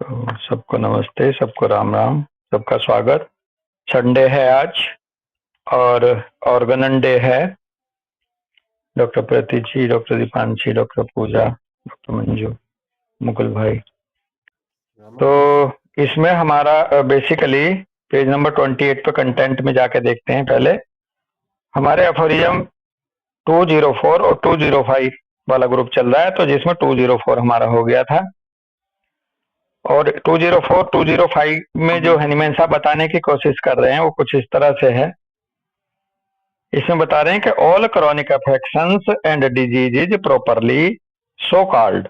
तो सबको नमस्ते, सबको राम राम, सबका स्वागत। संडे है आज और ऑर्गेनन डे है। डॉक्टर प्रतीक जी, डॉक्टर दीपांशी, डॉक्टर पूजा, डॉक्टर मंजू, मुकुल भाई। तो इसमें हमारा बेसिकली पेज नंबर 28 पे कंटेंट में जाके देखते हैं। पहले हमारे एफोरिज्म 204 और 205 वाला ग्रुप चल रहा है, तो जिसमें 204 हमारा हो गया था और 204 205 में जो हैनीमैन साहब बताने की कोशिश कर रहे हैं वो कुछ इस तरह से है। इसमें बता रहे हैं कि all chronic affections and diseases properly so called,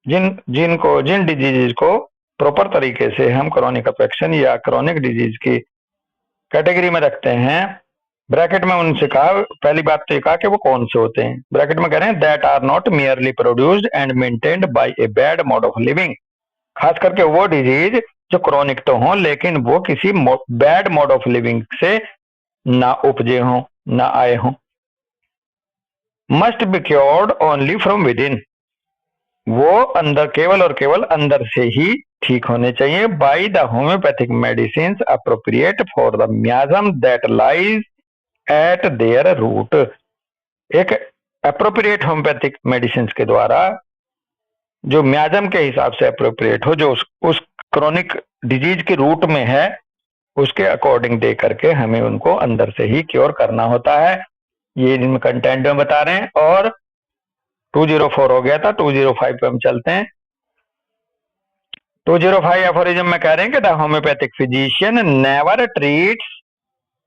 जिन डिजीजेज को प्रॉपर तरीके से हम क्रॉनिक अफेक्शन या क्रॉनिक डिजीज की कैटेगरी में रखते हैं। ब्रैकेट में उनसे कहा, पहली बात तो ये कहा कि वो कौन से होते हैं। ब्रैकेट में कह रहे हैं that are not merely produced and maintained by a bad mode of living. खास करके वो डिजीज जो क्रॉनिक तो हो लेकिन वो किसी बैड मोड ऑफ लिविंग से ना उपजे हों, ना आए हों। Must be cured only from with in, वो अंदर केवल और केवल अंदर से ही ठीक होने चाहिए। By the homoeopathic medicine appropriate for the miasm that lies at their root. एक अप्रोप्रिएट होम्योपैथिक मेडिसिन के द्वारा जो मियाज्म के हिसाब से अप्रोप्रिएट हो, जो उस क्रॉनिक डिजीज के रूट में है, उसके अकॉर्डिंग दे करके हमें उनको अंदर से ही क्योर करना होता है। ये इन कंटेंट में बता रहे हैं। और 204 हो गया था, 205 पे हम चलते हैं। 205 एफोरिज्म में कह रहे हैं कि the homeopathic physician never treats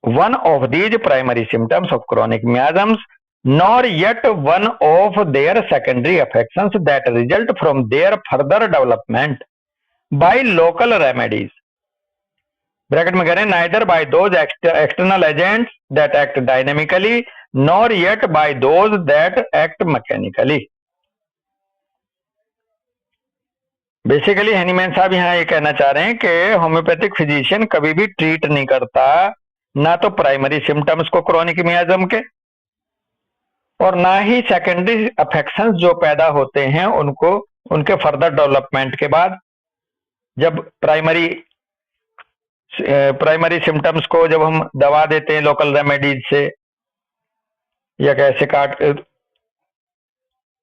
one of these primary symptoms of chronic miasms nor yet one of their secondary affections that result from their further development by local remedies. Bracket में कह रहे हैं neither by those external agents that act dynamically nor yet by those that act mechanically. Basically Hahnemann साहब यहाँ ये कहना चाह रहे हैं कि होम्योपैथिक फिजिशियन कभी भी ट्रीट नहीं करता ना तो प्राइमरी सिम्टम्स को क्रॉनिक मियाज्म के और ना ही सेकेंडरी अफेक्शंस जो पैदा होते हैं उनको उनके फर्दर डेवलपमेंट के बाद। जब प्राइमरी सिम्टम्स को जब हम दवा देते हैं लोकल रेमेडीज से या कैसे काट,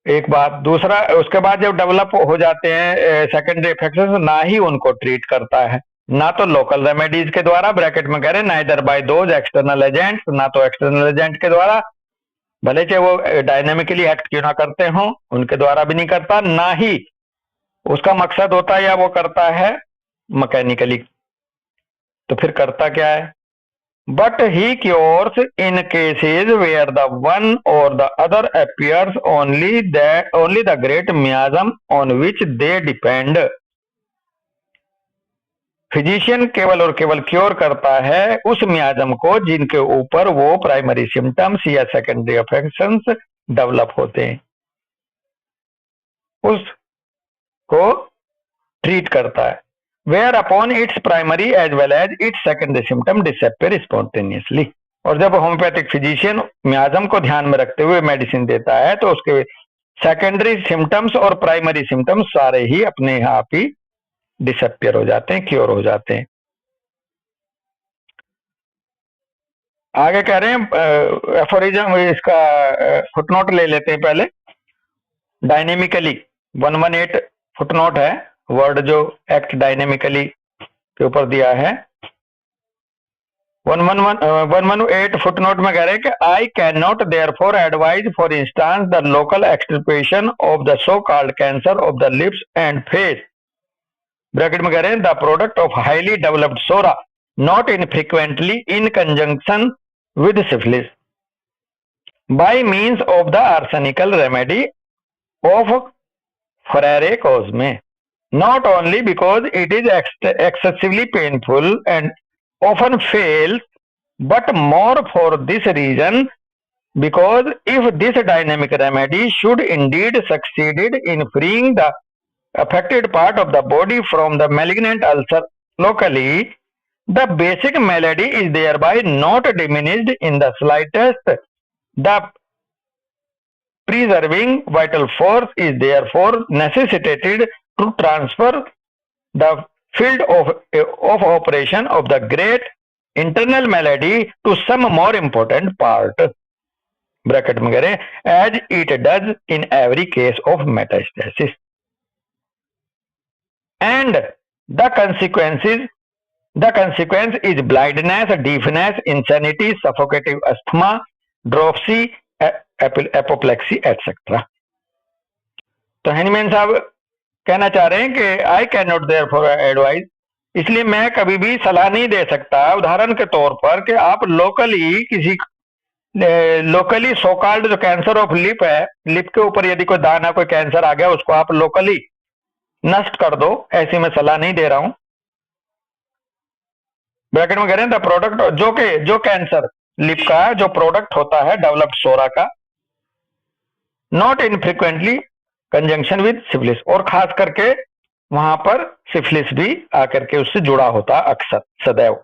एक बात। दूसरा, उसके बाद जब डेवलप हो जाते हैं सेकेंडरी अफेक्शंस, ना ही उनको ट्रीट करता है, ना तो लोकल रेमेडीज के द्वारा, ब्रैकेट में कह रहे हैं neither by those external agents, ना तो एक्सटर्नल एजेंट के द्वारा, भले चाहे वो डायनेमिकली एक्ट क्यों ना करते हों, उनके द्वारा भी नहीं करता, ना ही उसका मकसद होता है या वो करता है मैकेनिकली। तो फिर करता क्या है? But he cures in cases where the one or the other appears only the great miasm on which they depend. Physician केवल और केवल क्योर करता है उस मियाज्म को जिनके ऊपर वो प्राइमरी सिम्टम्स या सेकेंडरी अफेक्शंस डेवलप होते हैं, उसको ट्रीट करता है। Whereupon its primary as well as its secondary symptom disappear spontaneously. और जब होम्योपैथिक फिजिशियन मियाज्म को ध्यान में रखते हुए मेडिसिन देता है तो उसके सेकेंडरी सिम्टम्स और प्राइमरी सिम्टम्स सारे ही अपने आप ही डिसअपीयर हो जाते हैं, क्योर हो जाते हैं। आगे कह रहे हैं एफोरिज्म, इसका फुटनोट ले लेते हैं पहले। डायनेमिकली 118 फुटनोट है, वर्ड जो एक्ट डायनेमिकली के ऊपर दिया है। 118 फुटनोट में कह रहे हैं कि I can not therefore advise for instance the local extirpation of the so called cancer of the lips and face. Bracket में कह रहे हैं the product of highly developed psora not infrequently in conjunction with syphilis by means of the arsenical remedy of Frere Cosme, not only because it is excessively painful and often fails, but more for this reason, because if this dynamic remedy should indeed succeed in freeing the affected part of the body from the malignant ulcer locally, the basic malady is thereby not diminished in the slightest. The preserving vital force is therefore necessitated to transfer the field of operation of the great internal melody to some more important part, bracket में करें, as it does in every case of metastasis, and the consequence is blindness, deafness, insanity, suffocating asthma, dropsy, apoplexy, etc. तो Hahnemann साहब कहना चाह रहे हैं कि I can not therefore advise, इसलिए मैं कभी भी सलाह नहीं दे सकता उदाहरण के तौर पर कि आप लोकली सो कॉल्ड जो कैंसर ऑफ लिप है, लिप के ऊपर यदि कोई दाना कोई कैंसर आ गया उसको आप लोकली नष्ट कर दो, ऐसी मैं सलाह नहीं दे रहा हूं। ब्रैकेट में कह रहे हैं द प्रोडक्ट जो कैंसर लिप का जो प्रोडक्ट होता है डेवलप्ड सोरा का, नॉट इनफ्रिक्वेंटली कंजंक्शन विद सिफिलिस, और खास करके वहां पर सिफिलिस भी आकर के उससे जुड़ा होता अक्सर सदैव।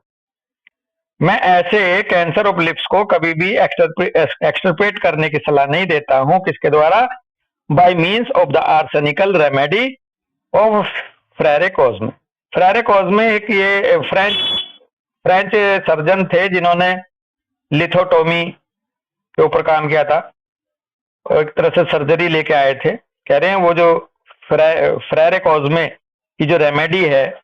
मैं ऐसे कैंसर ऑफ लिप्स को कभी भी एक्सटरपेट करने की सलाह नहीं देता हूं, किसके द्वारा? By means of the arsenical remedy of Frere Cosme. Frere Cosme एक ये फ्रेंच सर्जन थे जिन्होंने लिथोटोमी के ऊपर काम किया था और एक तरह से सर्जरी लेके आए थे। कह रहे हैं वो जो फ्रेरे कॉज्मे की जो रेमेडी है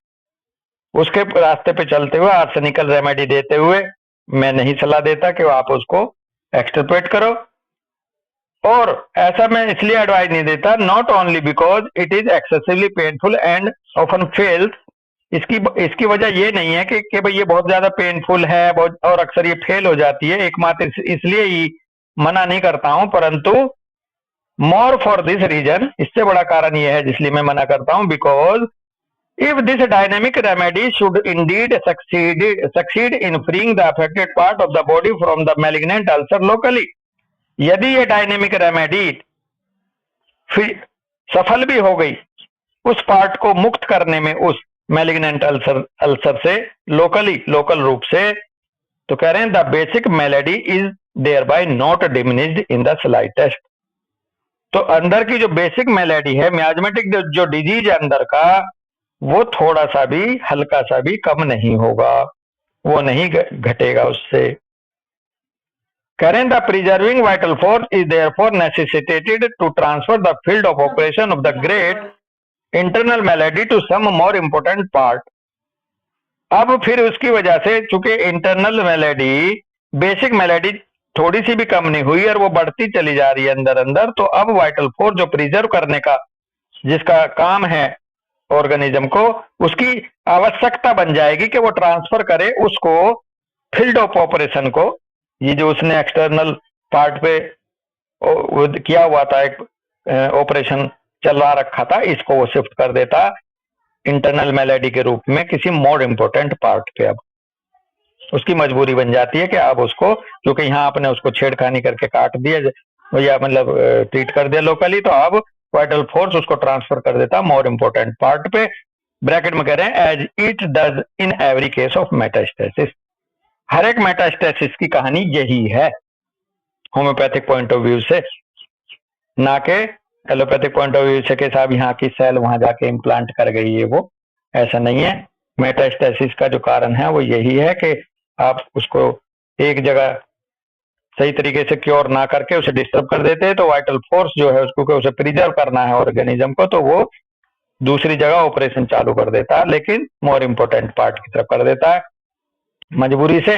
उसके रास्ते पे चलते हुए, आर्सेनिकल रेमेडी देते हुए मैं नहीं सलाह देता कि आप उसको एक्सटरपेट करो, और ऐसा मैं इसलिए एडवाइस नहीं देता, not only because it is excessively painful and often fails. इसकी वजह ये नहीं है कि भाई ये बहुत ज्यादा पेनफुल है और अक्सर ये फेल हो जाती है, एकमात्र इसलिए ही मना नहीं करता हूं, परंतु मोर फॉर दिस रीजन, इससे बड़ा कारण यह है जिसलिए मैं मना करता हूं, because if this dynamic remedy should indeed succeed in freeing the affected part of the body from the malignant ulcer locally, यदि ये डायनेमिक रेमेडी सफल भी हो गई उस पार्ट को मुक्त करने में उस मैलिग्नेंट अल्सर से लोकल रूप से, तो कह रहे हैं the basic malady is thereby not diminished in the slightest. तो अंदर की जो बेसिक मेलेडी है, मियाजमेटिक जो डिजीज है अंदर का, वो थोड़ा सा भी, हल्का सा भी कम नहीं होगा, वो नहीं घटेगा उससे। कह रहे हैं the preserving vital force is therefore necessitated to transfer the field of operation of the great internal malady to some more important part. अब फिर उसकी वजह से चूंकि इंटरनल मेलेडी, बेसिक मेलेडी थोड़ी सी भी कम नहीं हुई और वो बढ़ती चली जा रही है अंदर, तो अब वाइटल फोर्स जो प्रिजर्व करने का जिसका काम है ऑर्गेनिज्म को, उसकी आवश्यकता बन जाएगी कि वो ट्रांसफर करे उसको फील्ड ऑफ ऑपरेशन को, ये जो उसने एक्सटर्नल पार्ट पे किया हुआ था, एक ऑपरेशन चलवा रखा था, इसको वो शिफ्ट कर देता इंटरनल मेलेडी के रूप में किसी मोर इम्पोर्टेंट पार्ट पे। अब उसकी मजबूरी बन जाती है कि अब उसको, क्योंकि यहाँ आपने उसको छेड़खानी करके काट दिया या मतलब ट्रीट कर दिया लोकली, तो अब वाइटल फोर्स उसको ट्रांसफर कर देता मोर इंपोर्टेंट पार्ट पे। ब्रैकेट में कह रहे हैं as it does in every case of metastasis, हर एक मेटास्टेसिस की कहानी यही है होम्योपैथिक पॉइंट ऑफ व्यू से, ना के एलोपैथिक पॉइंट ऑफ व्यू से कि साहब यहाँ की सेल वहां जाके इम्प्लांट कर गई है, वो ऐसा नहीं है। मेटास्टेसिस का जो कारण है वो यही है कि आप उसको एक जगह सही तरीके से क्योर ना करके उसे डिस्टर्ब कर देते हैं, तो वाइटल फोर्स जो है उसको उसे प्रिजर्व करना है ऑर्गेनिज्म को, तो वो दूसरी जगह ऑपरेशन चालू कर देता है, लेकिन मोर इम्पोर्टेंट पार्ट की तरफ कर देता है मजबूरी से।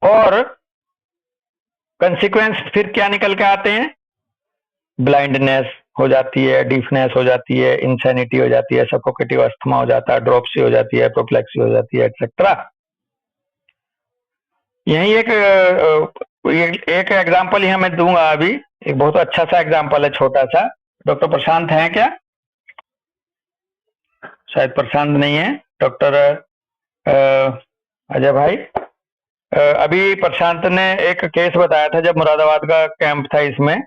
और कंसिक्वेंस फिर क्या निकल के आते हैं? ब्लाइंडनेस हो जाती है, डीफनेस हो जाती है, इंसैनिटी हो जाती है, सफोकेटिव अस्थमा हो जाता है, ड्रॉप्सी हो जाती है, एपोप्लेक्सी हो जाती है, एक्सेट्रा। यही एक एग्जाम्पल यहाँ मैं दूंगा अभी, एक बहुत अच्छा सा एग्जाम्पल है, छोटा सा। डॉक्टर प्रशांत हैं क्या? शायद प्रशांत नहीं है। डॉक्टर अजय भाई, अभी प्रशांत ने एक केस बताया था जब मुरादाबाद का कैंप था, इसमें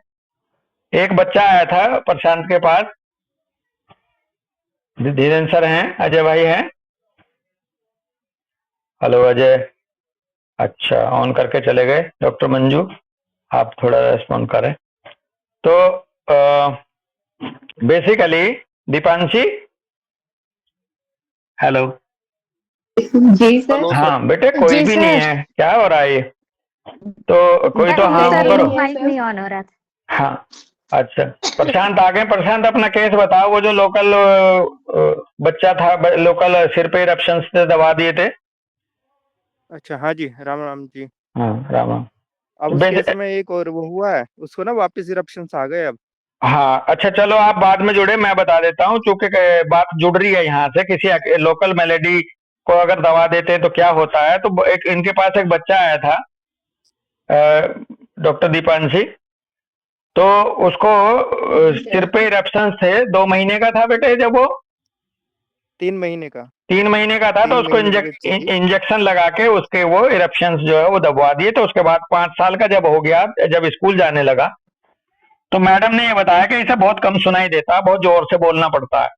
एक बच्चा आया था प्रशांत के पास। धीरेन्द्र सर हैं, अजय भाई हैं? हेलो अजय, अच्छा ऑन करके चले गए। डॉक्टर मंजू, आप थोड़ा रेस्पॉन्ड करें। तो बेसिकली दीपांशी, हेलो। जी सर। Hello sir. हाँ बेटे, कोई जी भी नहीं सर। है, क्या हो रहा है ये? तो कोई तो हाँ सर वो करो। माइक नहीं ऑन हो रहा था। हाँ, अच्छा। प्रशांत आ गए। प्रशांत, अपना केस बताओ। वो जो लोकल बच्चा था, लोकल सिर पे इरप्शन से दबा दिए थे। अच्छा, हाँ जी, राम राम जी। हाँ, राम राम। अब तो उस केस में एक और वो हुआ है, उसको ना वापस इरप्शंस आ गए अब। हाँ, अच्छा चलो, आप बाद में जुड़े, मैं बता देता हूँ, चूंकि बात जुड़ रही है यहाँ से। किसी लोकल मेलेडी को अगर दबा देते हैं तो क्या होता है। तो एक इनके पास एक बच्चा आया था, डॉक्टर दीपांशी। तो उसको सिर पे इरप्शन थे, 2 महीने का था बेटे जब वो। 3 महीने का। 3 महीने का था, तो तीन उसको महीने के बच्चे की। इंजेक्शन लगा के उसके वो इरप्शंस जो है वो दबवा दिए। तो उसके बाद 5 साल का जब हो गया, जब स्कूल जाने लगा, तो मैडम ने ये बताया कि इसे बहुत कम सुनाई देता, बहुत जोर से बोलना पड़ता है।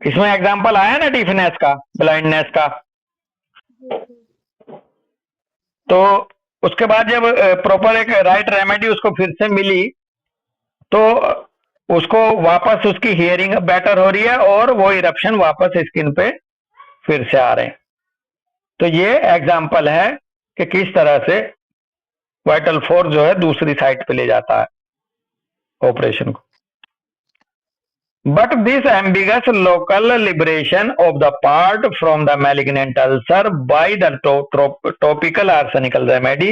इसमें एग्जाम्पल आया ना डीफनेस का, ब्लाइंडनेस का। तो उसके बाद जब प्रॉपर एक राइट रेमेडी उसको फिर से मिली, तो उसको वापस उसकी हियरिंग बेटर हो रही है और वो इरप्शन वापस स्किन पे फिर से आ रहे हैं। तो ये एग्जाम्पल है कि किस तरह से वाइटल फोर्स जो है दूसरी साइड पे ले जाता है ऑपरेशन को। But this ambiguous local liberation of the part from the malignant ulcer by the topical arsenical remedy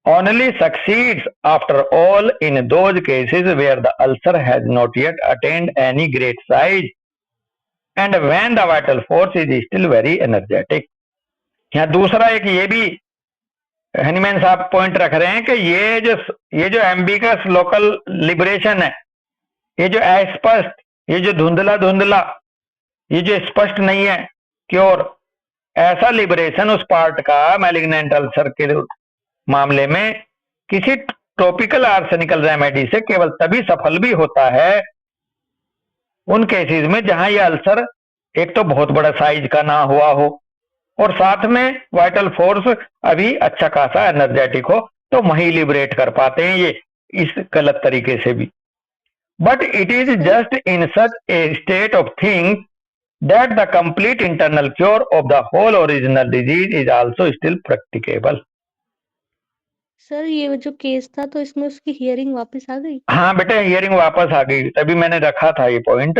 only succeeds after all in those cases where the ulcer has not yet attained any great size and when the vital force is still very energetic. यहाँ दूसरा एक ये भी Hahnemann साहब point रख रहे हैं कि ये जो एम्बिगस लोकल लिबरेशन है, ये जो अस्पष्ट, ये जो धुंधला धुंधला, ये जो स्पष्ट नहीं है क्योर, ऐसा लिबरेशन उस पार्ट का मैलिग्नेंट अल्सर के मामले में किसी टॉपिकल आर्सेनिकल रेमेडी से केवल तभी सफल भी होता है उन केसेस में जहां ये अल्सर एक तो बहुत बड़ा साइज का ना हुआ हो और साथ में वाइटल फोर्स अभी अच्छा खासा एनर्जेटिक हो, तो वही लिबरेट कर पाते हैं ये इस गलत तरीके से भी। But it is just in such A state of things that the complete internal cure of the whole original disease is also still practicable. Sir ये जो केस था तो इसमें उसकी हियरिंग वापस आ गई। हाँ बेटे, हियरिंग वापस आ गई, तभी मैंने रखा था ये पॉइंट।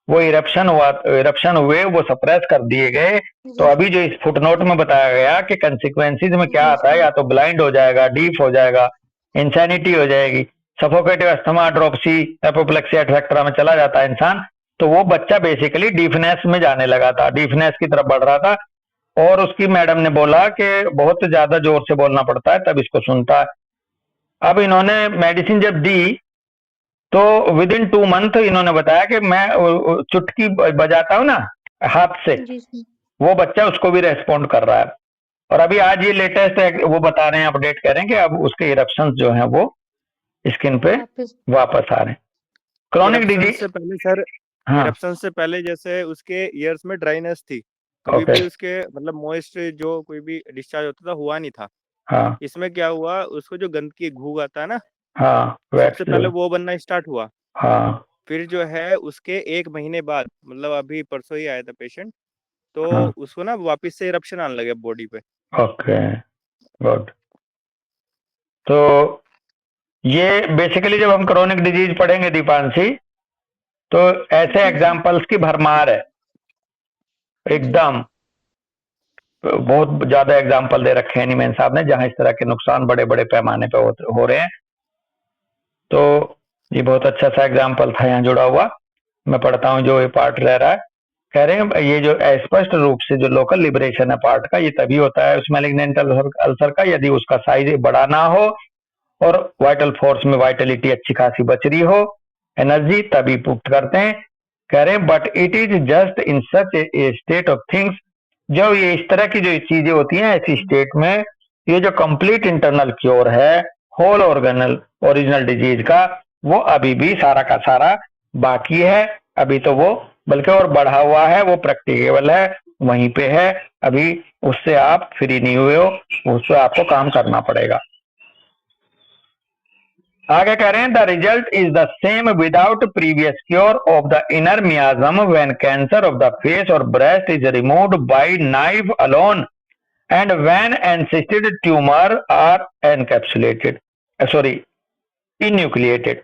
वो इरप्शन हुए, वो सप्रेस कर दिए गए। तो अभी जो इस फुटनोट में बताया गया कि कंसिक्वेंसीज में क्या आता है, या तो ब्लाइंड हो जाएगा, डीफ हो जाएगा, इंसैनिटी हो जाएगी, सफोकेटिव अस्थमा, ड्रोपसी, एपोप्लेक्सिया एटसेट्रा में चला जाता है इंसान। तो वो बच्चा बेसिकली डीफनेस में जाने लगा था, डीफनेस की तरफ बढ़ रहा था। और उसकी मैडम ने बोला कि बहुत ज्यादा जोर से बोलना पड़ता है तब इसको सुनता है। अब इन्होंने मेडिसिन जब दी तो विद इन 2 मंथ इन्होंने बताया कि मैं चुटकी बजाता हूँ ना हाथ से, वो बच्चा उसको भी रेस्पॉन्ड कर रहा है। और अभी आज ये लेटेस्ट वो बता रहे हैं, अपडेट कर रहे हैं कि अब उसके इरप्शंस जो हैं वो स्किन पे वापस आ रहे हैं। क्रॉनिक डिजीज से पहले सर, हाँ, इरप्शन से पहले जैसे उसके ईयर्स में ड्राइनेस थी, कभी ओके, भी उसके मतलब मॉइस्ट जो कोई भी डिस्चार्ज होता था हुआ नहीं था। हाँ इसमें क्या हुआ, उसको जो गंदगी घूग आता है ना, हाँ, सबसे वैक्स जो पहले वो बनना स्टार्ट हुआ। हाँ फिर जो है उसके 1 महीने बाद, मतलब अभी परसों ही आया था पेशेंट, तो हाँ, उसको ना वापस से इरप्शन आने लगे बॉडी पे। Okay, good. तो ये बेसिकली जब हम क्रोनिक डिजीज पढ़ेंगे दीपांशी, तो ऐसे एग्जाम्पल्स की भरमार है एकदम। बहुत ज्यादा एग्जाम्पल दे रखे हैं नीमैन साहब ने, जहां इस तरह के नुकसान बड़े बड़े पैमाने पे हो रहे हैं। तो ये बहुत अच्छा सा एग्जाम्पल था यहाँ जुड़ा हुआ। मैं पढ़ता हूँ जो ये पार्ट रह रहा है। कह रहे हैं ये जो स्पष्ट रूप से जो लोकल लिबरेशन है पार्ट का, ये तभी होता है उस मैलिग्नेंट अल्सर का यदि उसका साइज बड़ा ना हो और वाइटल फोर्स में वाइटलिटी अच्छी खासी बच रही हो, एनर्जी तभी पुट करते हैं। कह रहे हैं but it is just in such A state of things, जब ये इस तरह की जो चीजें होती हैं ऐसी स्टेट में, ये जो कंप्लीट इंटरनल क्योर है होल ऑर्गेनल ओरिजिनल डिजीज का, वो अभी भी सारा का सारा बाकी है। अभी तो वो बल्कि और बढ़ा हुआ है, वो प्रैक्टिकेबल है, वहीं पे है अभी, उससे आप फ्री नहीं हुए हो, उससे आपको काम करना पड़ेगा। आगे कह रहे हैं the result is the same without previous cure of the inner miasm when cancer of the face or breast is removed by knife alone and when encysted tumour are encapsulated enucleated.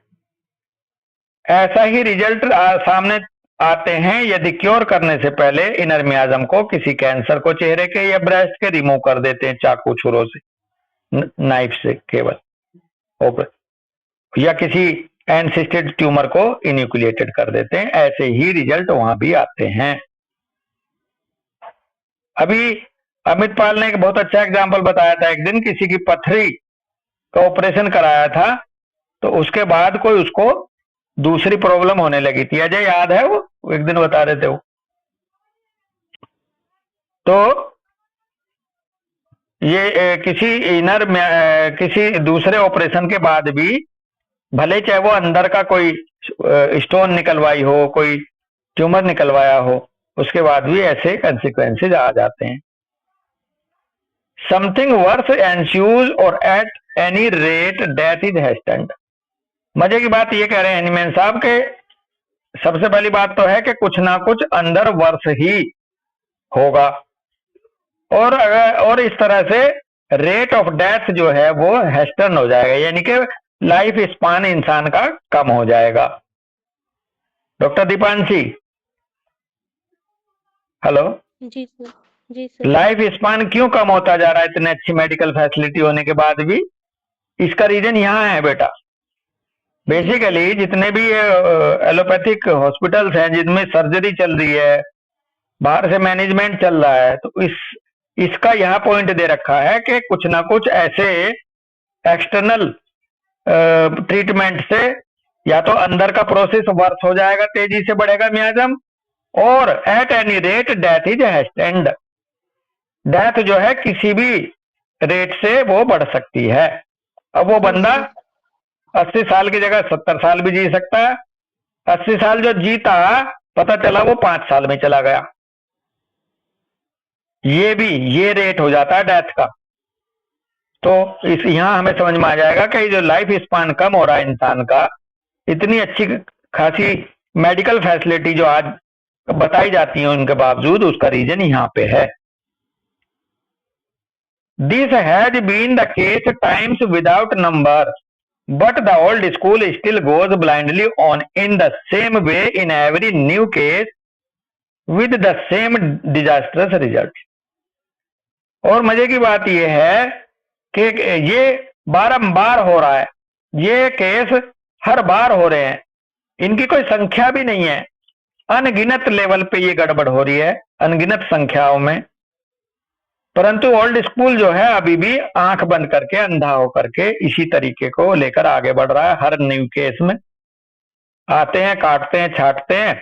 ऐसा ही result सामने आते हैं यदि cure करने से पहले inner मियाजम को किसी कैंसर को चेहरे के या ब्रेस्ट के रिमूव कर देते हैं चाकू छुरों से, नाइफ से केवल, या किसी एनसिस्टेड ट्यूमर को इन्यूक्लिएटेड कर देते हैं। ऐसे ही रिजल्ट वहां भी आते हैं। अभी अमित पाल ने एक बहुत अच्छा एग्जांपल बताया था, एक दिन किसी की पथरी का ऑपरेशन कराया था तो उसके बाद कोई उसको दूसरी प्रॉब्लम होने लगी थी। अजय याद है, वो एक दिन बता रहे थे वो। तो ये किसी दूसरे ऑपरेशन के बाद भी भले चाहे वो अंदर का कोई स्टोन निकलवाई हो, कोई ट्यूमर निकलवाया हो, उसके बाद भी ऐसे कंसिक्वेंसेज आ जाते हैं। Something worse ensues or at any rate death is hastened. मजे की बात ये कह रहे हैं एनिमैन साहब के सबसे पहली बात तो है कि कुछ ना कुछ अंदर वर्ष ही होगा, और इस तरह से रेट ऑफ डेथ जो है वो हैस्टन हो जाएगा, यानी कि लाइफ स्पान इंसान का कम हो जाएगा। Doctor Deepanshi, hello. जी सर। जी सर। लाइफ स्पान क्यों कम होता जा रहा है इतने अच्छी मेडिकल फैसिलिटी होने के बाद भी? इसका रीजन यहाँ है बेटा। बेसिकली जितने भी एलोपैथिक हॉस्पिटल्स हैं जिनमें सर्जरी चल रही है, बाहर से मैनेजमेंट चल रहा है, तो इसका यहाँ पॉइंट दे रखा है कि कुछ ना कुछ ऐसे एक्सटर्नल ट्रीटमेंट से या तो अंदर का प्रोसेस वर्स हो जाएगा, तेजी से बढ़ेगा miasm, or at any rate death is hastened. Death जो है किसी भी रेट से वो बढ़ सकती है। अब वो बंदा 80 साल की जगह 70 साल भी जी सकता है। 80 साल जो जीता पता चला वो 5 साल में चला गया। ये रेट हो जाता है डेथ का। तो यहां हमें समझ में आ जाएगा कि जो लाइफ स्पान कम हो रहा है इंसान का, इतनी अच्छी खासी मेडिकल फैसिलिटी जो आज बताई जाती है उनके बावजूद, उसका रीजन यहाँ पे है। This has been the case times without number, but the old school still goes blindly on in the same way in every new case with the same disastrous result। और मजे की बात यह है कि ये बारंबार हो रहा है, ये केस हर बार हो रहे हैं, इनकी कोई संख्या भी नहीं है, अनगिनत लेवल पे ये गड़बड़ हो रही है, अनगिनत संख्याओं में। परंतु ओल्ड स्कूल जो है अभी भी आंख बंद करके, अंधा होकर के इसी तरीके को लेकर आगे बढ़ रहा है। हर न्यू केस में आते हैं, काटते हैं, छाटते हैं,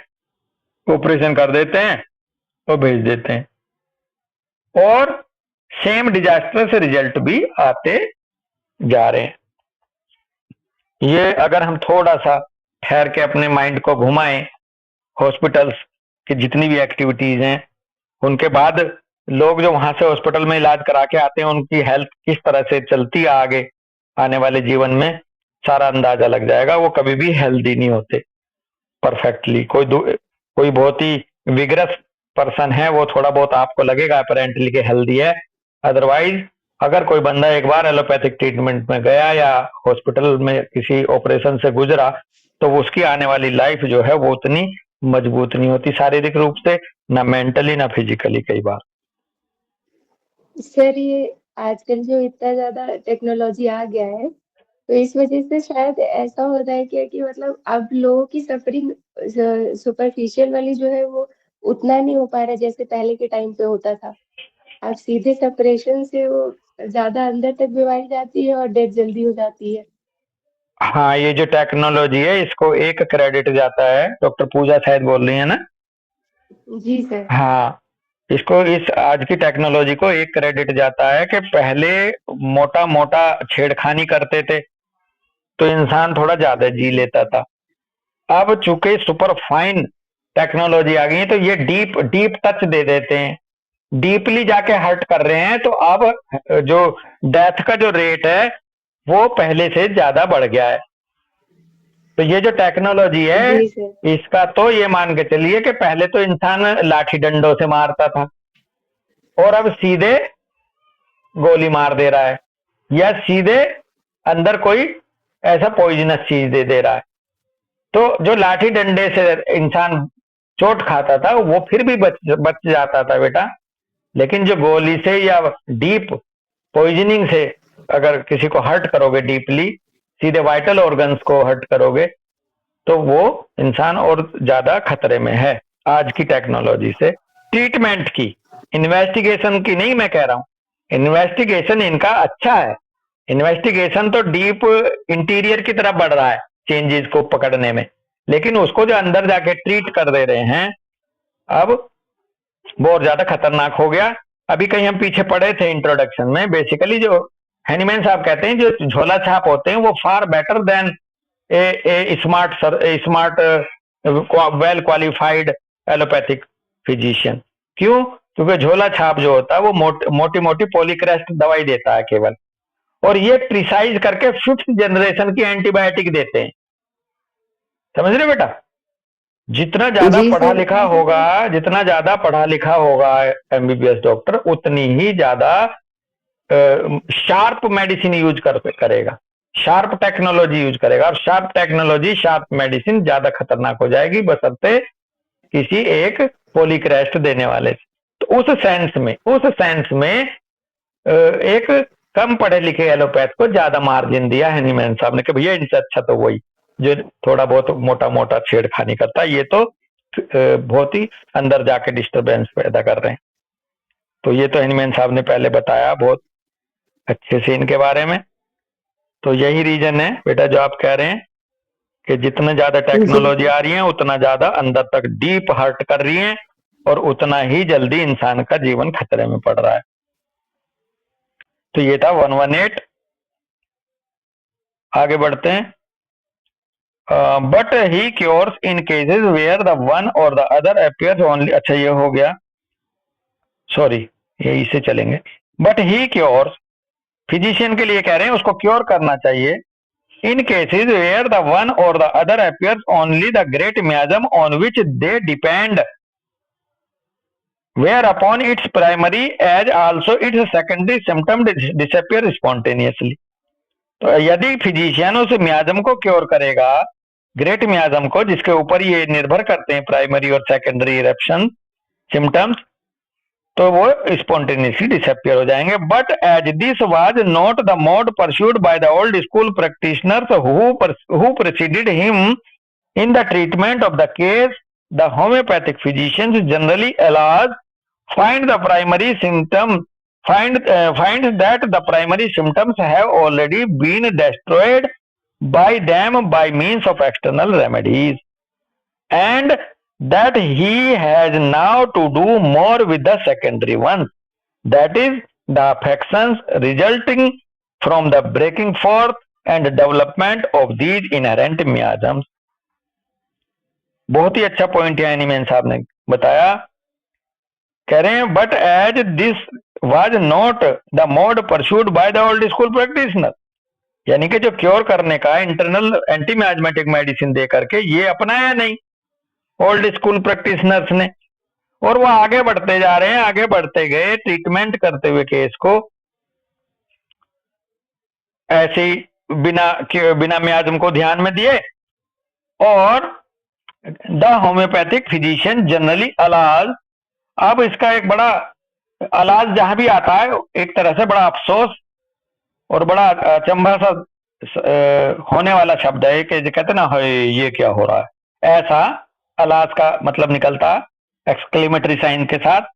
ऑपरेशन कर देते हैं और भेज देते हैं, और सेम डिजास्टर्स रिजल्ट भी आते जा रहे हैं। ये अगर हम थोड़ा सा ठहर के अपने माइंड को घुमाएं, हॉस्पिटल्स की जितनी भी एक्टिविटीज हैं, उनके बाद लोग जो वहां से हॉस्पिटल में इलाज करा के आते हैं, उनकी हेल्थ किस तरह से चलती है आगे आने वाले जीवन में, सारा अंदाजा लग जाएगा। वो कभी भी हेल्दी नहीं होते परफेक्टली। कोई बहुत ही विगरस पर्सन है, वो थोड़ा बहुत आपको लगेगा अपेरेंटली कि हेल्दी है, अदरवाइज अगर कोई बंदा एक बार एलोपैथिक ट्रीटमेंट में गया या हॉस्पिटल में किसी ऑपरेशन से गुजरा, तो उसकी आने वाली लाइफ जो है वो उतनी मजबूत नहीं होती शारीरिक रूप से, ना मेंटली ना फिजिकली कई बार। सर ये आजकल जो इतना ज्यादा टेक्नोलॉजी आ गया है, तो इस वजह से शायद ऐसा हो रहा है कि मतलब अब लोगों की सफरिंग सुपरफिशियल वाली जो है वो उतना नहीं हो पा रहा जैसे पहले के टाइम पे होता था। अब सीधे सेपरेशन से वो ज्यादा अंदर तक बीमारी जाती है और डेथ जल्दी हो जाती है। हाँ, ये जो टेक्नोलॉजी है इसको एक क्रेडिट जाता है, डॉक्टर पूजा शायद बोल रही है ना? जी सर। हाँ, इसको इस आज की टेक्नोलॉजी को एक क्रेडिट जाता है कि पहले मोटा मोटा छेड़खानी करते थे तो इंसान थोड़ा ज्यादा जी लेता था। अब चूंकि सुपर फाइन टेक्नोलॉजी आ गई है तो ये डीप डीप टच दे देते हैं, डीपली जाके हर्ट कर रहे हैं, तो अब जो डेथ का जो रेट है वो पहले से ज्यादा बढ़ गया है। तो ये जो टेक्नोलॉजी है, जी सर। इसका तो ये मान के चलिए कि पहले तो इंसान लाठी डंडों से मारता था और अब सीधे गोली मार दे रहा है, या सीधे अंदर कोई ऐसा पॉइजनस चीज दे दे रहा है। तो जो लाठी डंडे से इंसान चोट खाता था वो फिर भी बच जाता था बेटा, लेकिन जो गोली से या डीप पॉइजनिंग से अगर किसी को हर्ट करोगे, डीपली सीधे वाइटल ऑर्गन्स को हर्ट करोगे, तो वो इंसान और ज्यादा खतरे में है आज की टेक्नोलॉजी से। ट्रीटमेंट की, इन्वेस्टिगेशन की नहीं मैं कह रहा हूं, इन्वेस्टिगेशन इनका अच्छा है, इन्वेस्टिगेशन तो डीप इंटीरियर की तरफ बढ़ रहा है चेंजेस को पकड़ने में, लेकिन उसको जो अंदर जाके ट्रीट कर दे रहे हैं अब बहुत ज्यादा खतरनाक हो गया। अभी कहीं हम पीछे पड़े थे इंट्रोडक्शन में, बेसिकली जो हैनीमैन साहब कहते हैं जो झोला छाप होते हैं वो far better than a smart well qualified allopathic physician. क्यों? क्योंकि झोला छाप जो होता है वो मोटी मोटी पॉलीक्रेस्ट दवाई देता है केवल, और ये प्रिसाइज करके 5th जनरेशन की एंटीबायोटिक देते हैं। समझ रहे बेटा? जितना ज्यादा जी पढ़ा सर। लिखा होगा, जितना ज्यादा पढ़ा लिखा होगा एमबीबीएस डॉक्टर, उतनी ही ज्यादा शार्प मेडिसिन यूज करेगा, शार्प टेक्नोलॉजी यूज करेगा, और शार्प टेक्नोलॉजी शार्प मेडिसिन ज्यादा खतरनाक हो जाएगी बशर्ते किसी एक पॉलीक्रेस्ट देने वाले से। तो उस सेंस में एक कम पढ़े लिखे एलोपैथ को ज्यादा मार्जिन दिया हैनीमैन साहब ने कि भैया इनसे अच्छा तो वही जो थोड़ा बहुत मोटा मोटा छेड़खानी करता है, ये तो बहुत ही अंदर जाके डिस्टरबेंस पैदा कर रहे हैं। तो ये तो हैनीमैन साहब ने पहले बताया बहुत अच्छे से इनके बारे में। तो यही रीजन है बेटा जो आप कह रहे हैं कि जितना ज्यादा टेक्नोलॉजी आ रही है उतना ज्यादा अंदर तक डीप हर्ट कर रही है, और उतना ही जल्दी इंसान का जीवन खतरे में पड़ रहा है। तो ये था 118। आगे बढ़ते हैं। But he cures in cases where the one or the other appears only. अच्छा ये हो गया, सॉरी यही से चलेंगे। बट ही क्योर्स, फिजिशियन के लिए कह रहे हैं उसको क्योर करना चाहिए। In cases where the one or the other appears only the great miasm on which they depend, whereupon its primary as also its secondary symptom disappear spontaneously. तो यदि फिजिशियन उस मियाजम को क्योर करेगा, great मियाजम को, जिसके ऊपर ये निर्भर करते हैं प्राइमरी और सेकेंडरी इरप्शन सिम्टम्स, तो वो स्पॉन्टेनियसली डिसअपियर हो जाएंगे। But as this was not the mode pursued by the old school practitioners who preceded him in the treatment of the case, the homoeopathic physicians generally allows find that the primary symptoms have already been destroyed by them by means of external remedies, and that he has now to do more with the secondary ones, that is the affections resulting from the breaking forth and development of these inherent miasms। बहुत ही अच्छा point है Hahnemann साहब ने बताया। कह रहे हैं but as this was not the mode pursued by the old school practitioner, यानी कि जो क्योर करने का इंटरनल एंटी मियाजमेटिक मेडिसिन दे करके ये अपनाया नहीं ओल्ड स्कूल प्रैक्टिशनर्स ने, और वो आगे बढ़ते जा रहे हैं, आगे बढ़ते गए ट्रीटमेंट करते हुए केस को ऐसे ही बिना मियाजम को ध्यान में दिए, और द होम्योपैथिक फिजिशियन जनरली अलाज। अब इसका एक बड़ा अलाज जहां भी आता है एक तरह से बड़ा अफसोस और बड़ा अचंभा सा होने वाला शब्द है कि कहते ना हो ये क्या हो रहा है, ऐसा अलाज का मतलब निकलता एक्सक्लेमेटरी साइन के साथ।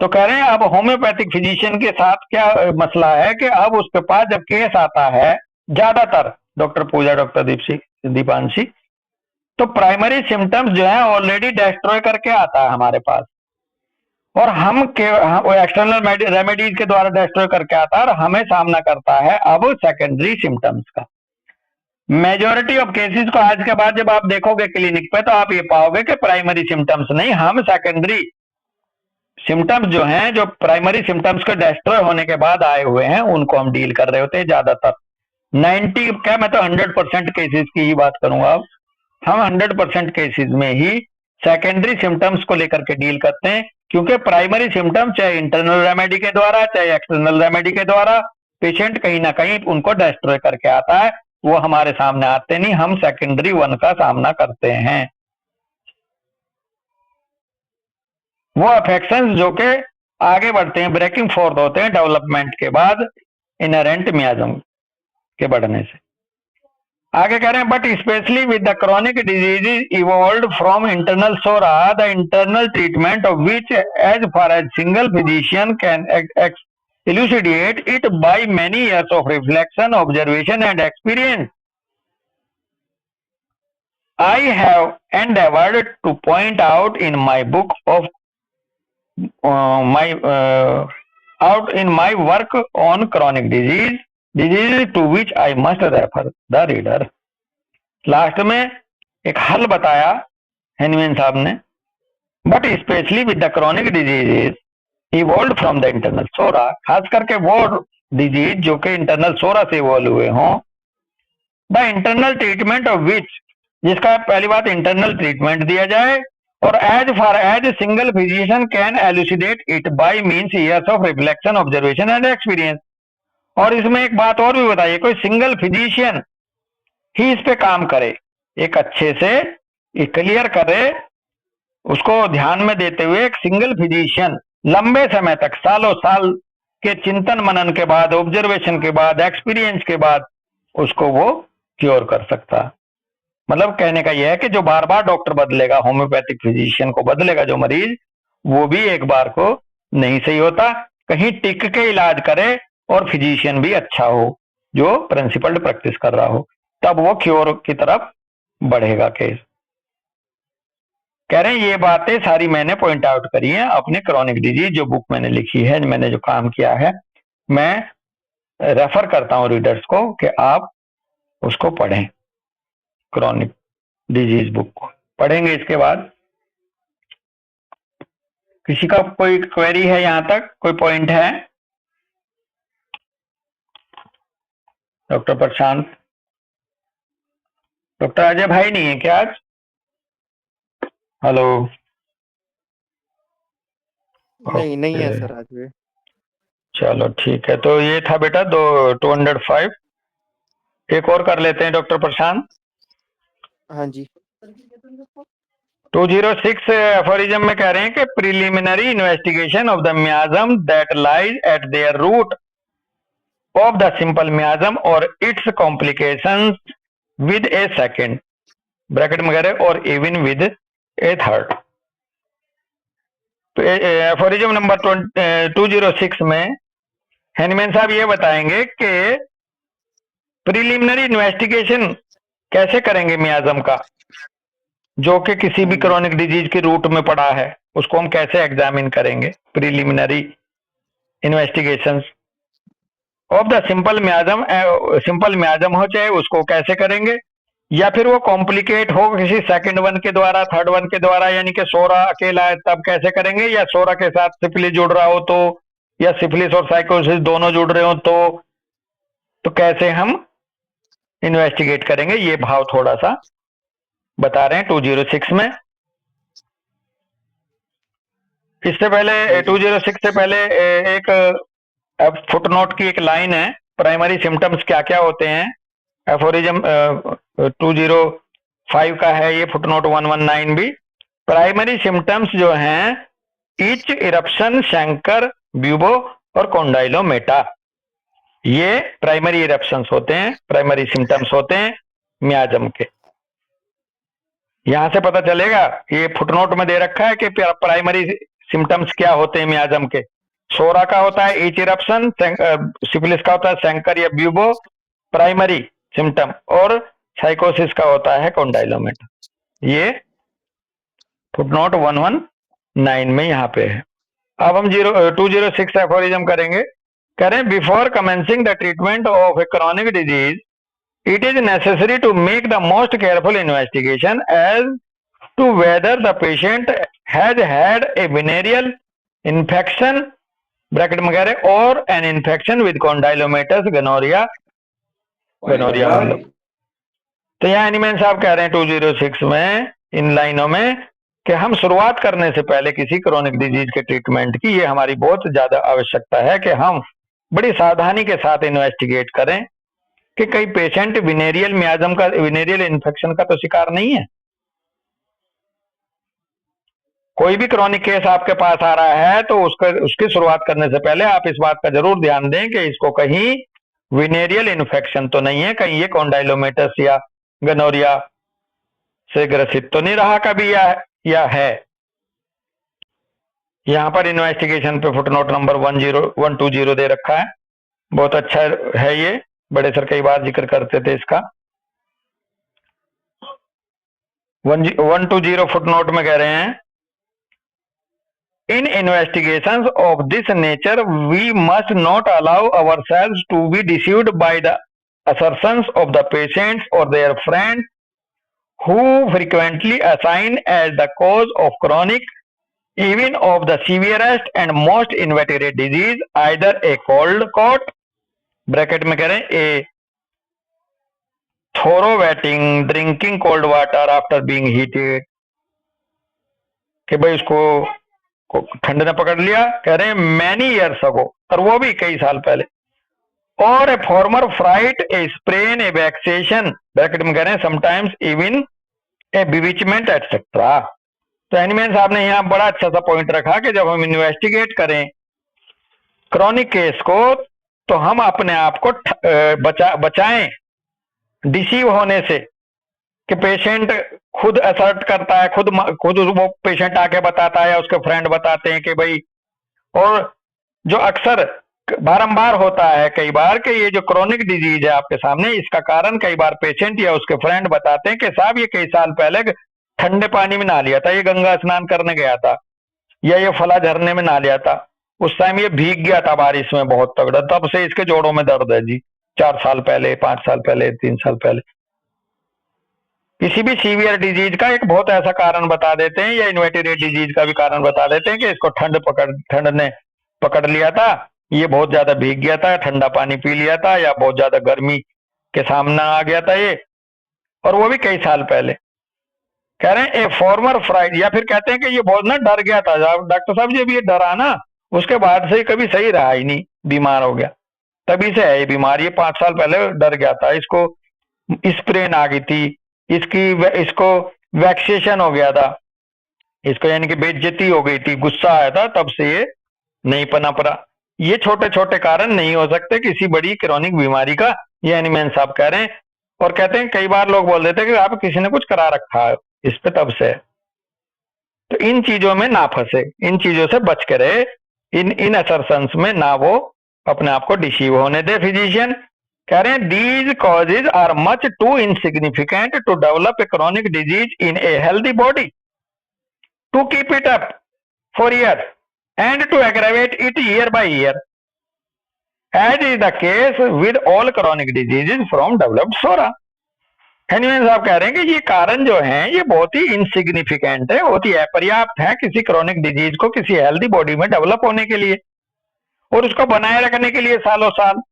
तो कह रहे हैं अब होम्योपैथिक फिजिशियन के साथ क्या मसला है कि अब उसके पास जब केस आता है, ज्यादातर डॉक्टर पूजा, डॉक्टर दीपांशी, तो प्राइमरी सिम्टम्स जो है ऑलरेडी डिस्ट्रॉय करके आता है हमारे पास, और हम एक्सटर्नल रेमेडीज के द्वारा डिस्ट्रॉय करके आता है, और हमें सामना करता है अब सेकेंडरी सिम्टम्स का। मेजॉरिटी ऑफ केसेस को आज के बाद जब आप देखोगे क्लिनिक पे तो आप ये पाओगे कि प्राइमरी सिम्टम्स नहीं, हम सेकेंडरी सिम्टम्स जो हैं, जो प्राइमरी सिम्टम्स के डिस्ट्रॉय होने के बाद आए हुए हैं, उनको हम डील कर रहे होते हैं ज्यादातर। 90 क्या मैं तो 100% केसेस की ही बात करूंगा अब, हम 100% केसेस में ही सेकेंडरी सिम्टम्स को लेकर के डील करते हैं, क्योंकि प्राइमरी सिम्टम चाहे इंटरनल रेमेडी के द्वारा चाहे एक्सटर्नल रेमेडी के द्वारा पेशेंट कहीं ना कहीं उनको डिस्ट्रॉय करके आता है, वो हमारे सामने आते नहीं, हम सेकेंडरी वन का सामना करते हैं। वो अफेक्शंस जो के आगे बढ़ते हैं, ब्रेकिंग फोर्थ होते हैं डेवलपमेंट के बाद इनहेरेंट मियाज्म के बढ़ने से। आगे कह रहे हैं, but specially with the chronic disease evolve from internal psora the internal treatment of which as far as single physician can elucidate it by many years of reflection, observation and experience. I have endeavored to point out in my book of out in my work on chronic disease to which I must refer the reader. Last में एक हल बताया Hahnemann साहब ने, but specially with the chronic diseases evolve from the internal psora, खास करके वो disease जो कि इंटरनल सोरा से इवॉल्व हुए हों, the internal treatment of which, जिसका पहली बात इंटरनल ट्रीटमेंट दिया जाए, और as far as single physician can elucidate it by means years of reflection, observation and experience. और इसमें एक बात और भी बताइए, कोई सिंगल फिजिशियन ही इस पे काम करे, एक अच्छे से क्लियर करे, उसको ध्यान में देते हुए एक सिंगल फिजिशियन लंबे समय तक सालों साल के चिंतन मनन के बाद, ऑब्जर्वेशन के बाद, एक्सपीरियंस के बाद उसको वो क्योर कर सकता। मतलब कहने का यह है कि जो बार बार डॉक्टर बदलेगा, होम्योपैथिक फिजिशियन को बदलेगा जो मरीज, वो भी एक बार को नहीं सही होता, कहीं टिक के इलाज करे और फिजिशियन भी अच्छा हो, जो प्रिंसिपल्ड प्रैक्टिस कर रहा हो, तब वो क्योर की तरफ बढ़ेगा केस। कह रहे हैं ये बातें सारी मैंने पॉइंट आउट करी हैं अपने क्रॉनिक डिजीज जो बुक मैंने लिखी है, मैंने जो काम किया है, मैं रेफर करता हूं रीडर्स को कि आप उसको पढ़ें, क्रॉनिक डिजीज बुक को पढ़ेंगे। इसके बाद किसी का कोई क्वेरी है, यहां तक कोई पॉइंट है? डॉक्टर प्रशांत, डॉक्टर अजय भाई नहीं है क्या आज? हेलो? नहीं है सर आज भी। चलो ठीक है, तो ये था बेटा 205। एक और कर लेते हैं डॉक्टर प्रशांत। हाँ जी। 206 एफोरिज्म में कह रहे हैं कि preliminary investigation of the miasm that lies at their root of the simple miasm or its complications with a second bracket में कह रहे or even with a third. तो एफोरिज्म नंबर 206 में हेनमैन साहब ये बताएंगे कि प्रिलिमिनरी इन्वेस्टिगेशन कैसे करेंगे मियाज्म का, जो कि किसी भी क्रॉनिक डिजीज के रूट में पड़ा है, उसको हम कैसे एग्जामिन करेंगे। Preliminary investigations of the simple मियाज्म हो चाहे उसको कैसे करेंगे, या फिर वो कॉम्प्लिकेट हो किसी सेकंड वन के द्वारा, थर्ड वन के द्वारा, यानी कि सोरा अकेला है तब कैसे करेंगे, या सोरा के साथ सिफिलिस जुड़ रहा हो तो, या सिफिलिस और साइकोसिस दोनों जुड़ रहे हो तो कैसे हम इन्वेस्टिगेट करेंगे, ये भाव थोड़ा सा बता रहे हैं 206 में। इससे पहले 206 से पहले एक फुटनोट की एक लाइन है, प्राइमरी सिम्टम्स क्या क्या होते हैं। एफोरिज्म 205 का है ये फुटनोट 119 भी। प्राइमरी सिम्टम्स जो हैं इच, इरप्शन, शंकर, ब्यूबो और कॉन्डाइलोमेटा, ये प्राइमरी इरप्शंस होते हैं, प्राइमरी सिम्टम्स होते हैं मियाज्म के। यहां से पता चलेगा, ये फुटनोट में दे रखा है कि प्राइमरी सिम्टम्स क्या होते हैं मियाज्म के। सोरा का होता है इच इरप्शन, सिफिलिस का होता है शंकर या ब्यूबो प्राइमरी सिम्टम, और साइकोसिस का होता है कॉन्डाइलोमेटा। ये फुटनोट 119 में यहाँ पे है। अब हम 206 एफोरिज्म करेंगे। करें, before commencing the treatment of A chronic disease it is necessary to make the most careful investigation as to whether the patient has had a venereal infection bracket में कह रहे or an infection with condylomatous gonorrhea तो यहाँ एनीमैन साहब कह रहे हैं 206 में इन लाइनों में कि हम शुरुआत करने से पहले किसी क्रोनिक डिजीज के ट्रीटमेंट की ये हमारी बहुत ज्यादा आवश्यकता है कि हम बड़ी सावधानी के साथ इन्वेस्टिगेट करें कि कई पेशेंट विनेरियल इन्फेक्शन का तो शिकार नहीं है। कोई भी क्रॉनिक केस आपके पास आ रहा है तो उसकी शुरुआत करने से पहले आप इस बात का जरूर ध्यान दें कि इसको कहीं विनेरियल इन्फेक्शन तो नहीं है, कहीं ये कॉन्डाइलोमेटस या गनोरिया से ग्रसित तो नहीं रहा कभी या है। यहाँ पर इन्वेस्टिगेशन पे फुटनोट नंबर 120 दे रखा है, बहुत अच्छा है ये, बड़े सर कई बार जिक्र करते थे इसका। 120 फुटनोट में कह रहे हैं In investigations of this nature, we must not allow ourselves to be deceived by the assertions of the patients or their friends who frequently assign as the cause of chronic, even of the severest and most inveterate disease, either a cold caught, bracket में कह रहे हैं a thorough wetting, drinking cold water after being heated, कि भाई उसको ठंड ने पकड़ लिया, कह रहे हैं मैनी ईयर्स अगो, और वो भी कई साल पहले, और a former fright, a sprain, a vexation, bracket में कह रहे हैं sometimes even a bewitchment etcetera. तो एनीमैन साहब ने यहाँ बड़ा अच्छा सा पॉइंट रखा कि जब हम इन्वेस्टिगेट करें क्रॉनिक केस को तो हम अपने आप को बचाएं डिसीव होने से, कि पेशेंट खुद असर्ट करता है, खुद वो पेशेंट आके बताता है या उसके फ्रेंड बताते हैं कि भाई, और जो अक्सर बारंबार होता है कई बार कि ये जो क्रोनिक डिजीज है आपके सामने, इसका कारण कई बार पेशेंट या उसके फ्रेंड बताते हैं कि साहब ये कई साल पहले ठंडे पानी में नहा लिया था, ये गंगा स्नान करने गया था या ये फला झरने में नहा लिया था, उस टाइम ये भीग गया था बारिश में बहुत तगड़ा, तब से इसके जोड़ों में दर्द है जी, 4 साल पहले, 5 साल पहले, 3 साल पहले। किसी भी सीवियर डिजीज का एक बहुत ऐसा कारण बता देते हैं, या इन्वेटिरेट डिजीज का भी कारण बता देते हैं कि इसको ठंड ने पकड़ लिया था, ये बहुत ज्यादा भीग गया था, ठंडा पानी पी लिया था, या बहुत ज्यादा गर्मी के सामना आ गया था ये, और वो भी कई साल पहले। कह रहे हैं ए फॉर्मर फ्राइड, या फिर कहते हैं कि ये बहुत ना डर गया था डॉक्टर साहब, जब ये डरा ना उसके बाद से कभी सही रहा ही नहीं, बीमार हो गया, तभी से है ये बीमार, ये 5 साल पहले डर गया था, इसको स्प्रेन आ गई थी, इसको वैक्सेशन हो गया था, इसको यानी कि बेइज्जती हो गई थी, गुस्सा आया था, तब से ये नहीं पनप रहा। ये छोटे छोटे कारण नहीं हो सकते किसी बड़ी क्रोनिक बीमारी का, ये एनीमैन साहब कह रहे हैं। और कहते हैं कई बार लोग बोल देते हैं कि आप किसी ने कुछ करा रखा है इस पे, तब से। तो इन चीजों में ना फंसे, इन चीजों से बच के रहे, इन असर्शंस में ना वो अपने आप को डिसीव होने दे फिजिशियन। कह रहे हैं these causes are much too insignificant to develop a chronic disease in a healthy body to keep it up for year and to aggravate it year by year, as is the case with all chronic diseases from developed sora। एनीमैन साहब कह रहे हैं कि ये कारण जो हैं ये बहुत ही इनसिग्निफिकेंट है, बहुत ही अपर्याप्त है किसी क्रोनिक डिजीज को किसी हेल्दी बॉडी में डेवलप होने के लिए और उसको बनाए रखने के लिए सालों साल,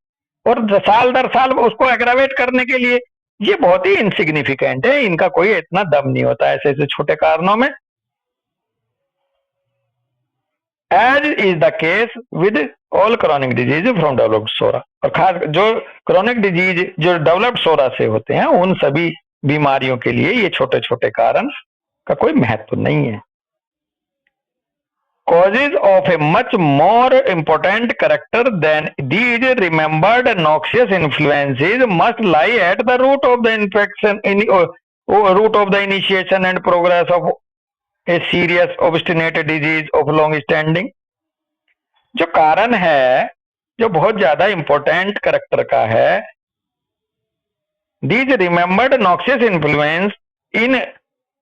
और साल दर साल उसको एग्रावेट करने के लिए, ये बहुत ही इनसिग्निफिकेंट है, इनका कोई इतना दम नहीं होता ऐसे ऐसे छोटे कारणों में। As is the case with all chronic diseases from developed sora, और खास जो क्रोनिक डिजीज जो डेवलप्ड सोरा से होते हैं उन सभी बीमारियों के लिए ये छोटे छोटे कारण का कोई महत्व नहीं है। Causes of a much more important character than these remembered noxious influences must lie at the root of the infection, root of the initiation and progress of a serious obstinate disease of long standing। जो कारण है जो बहुत ज्यादा important character का है, these remembered noxious influence, इन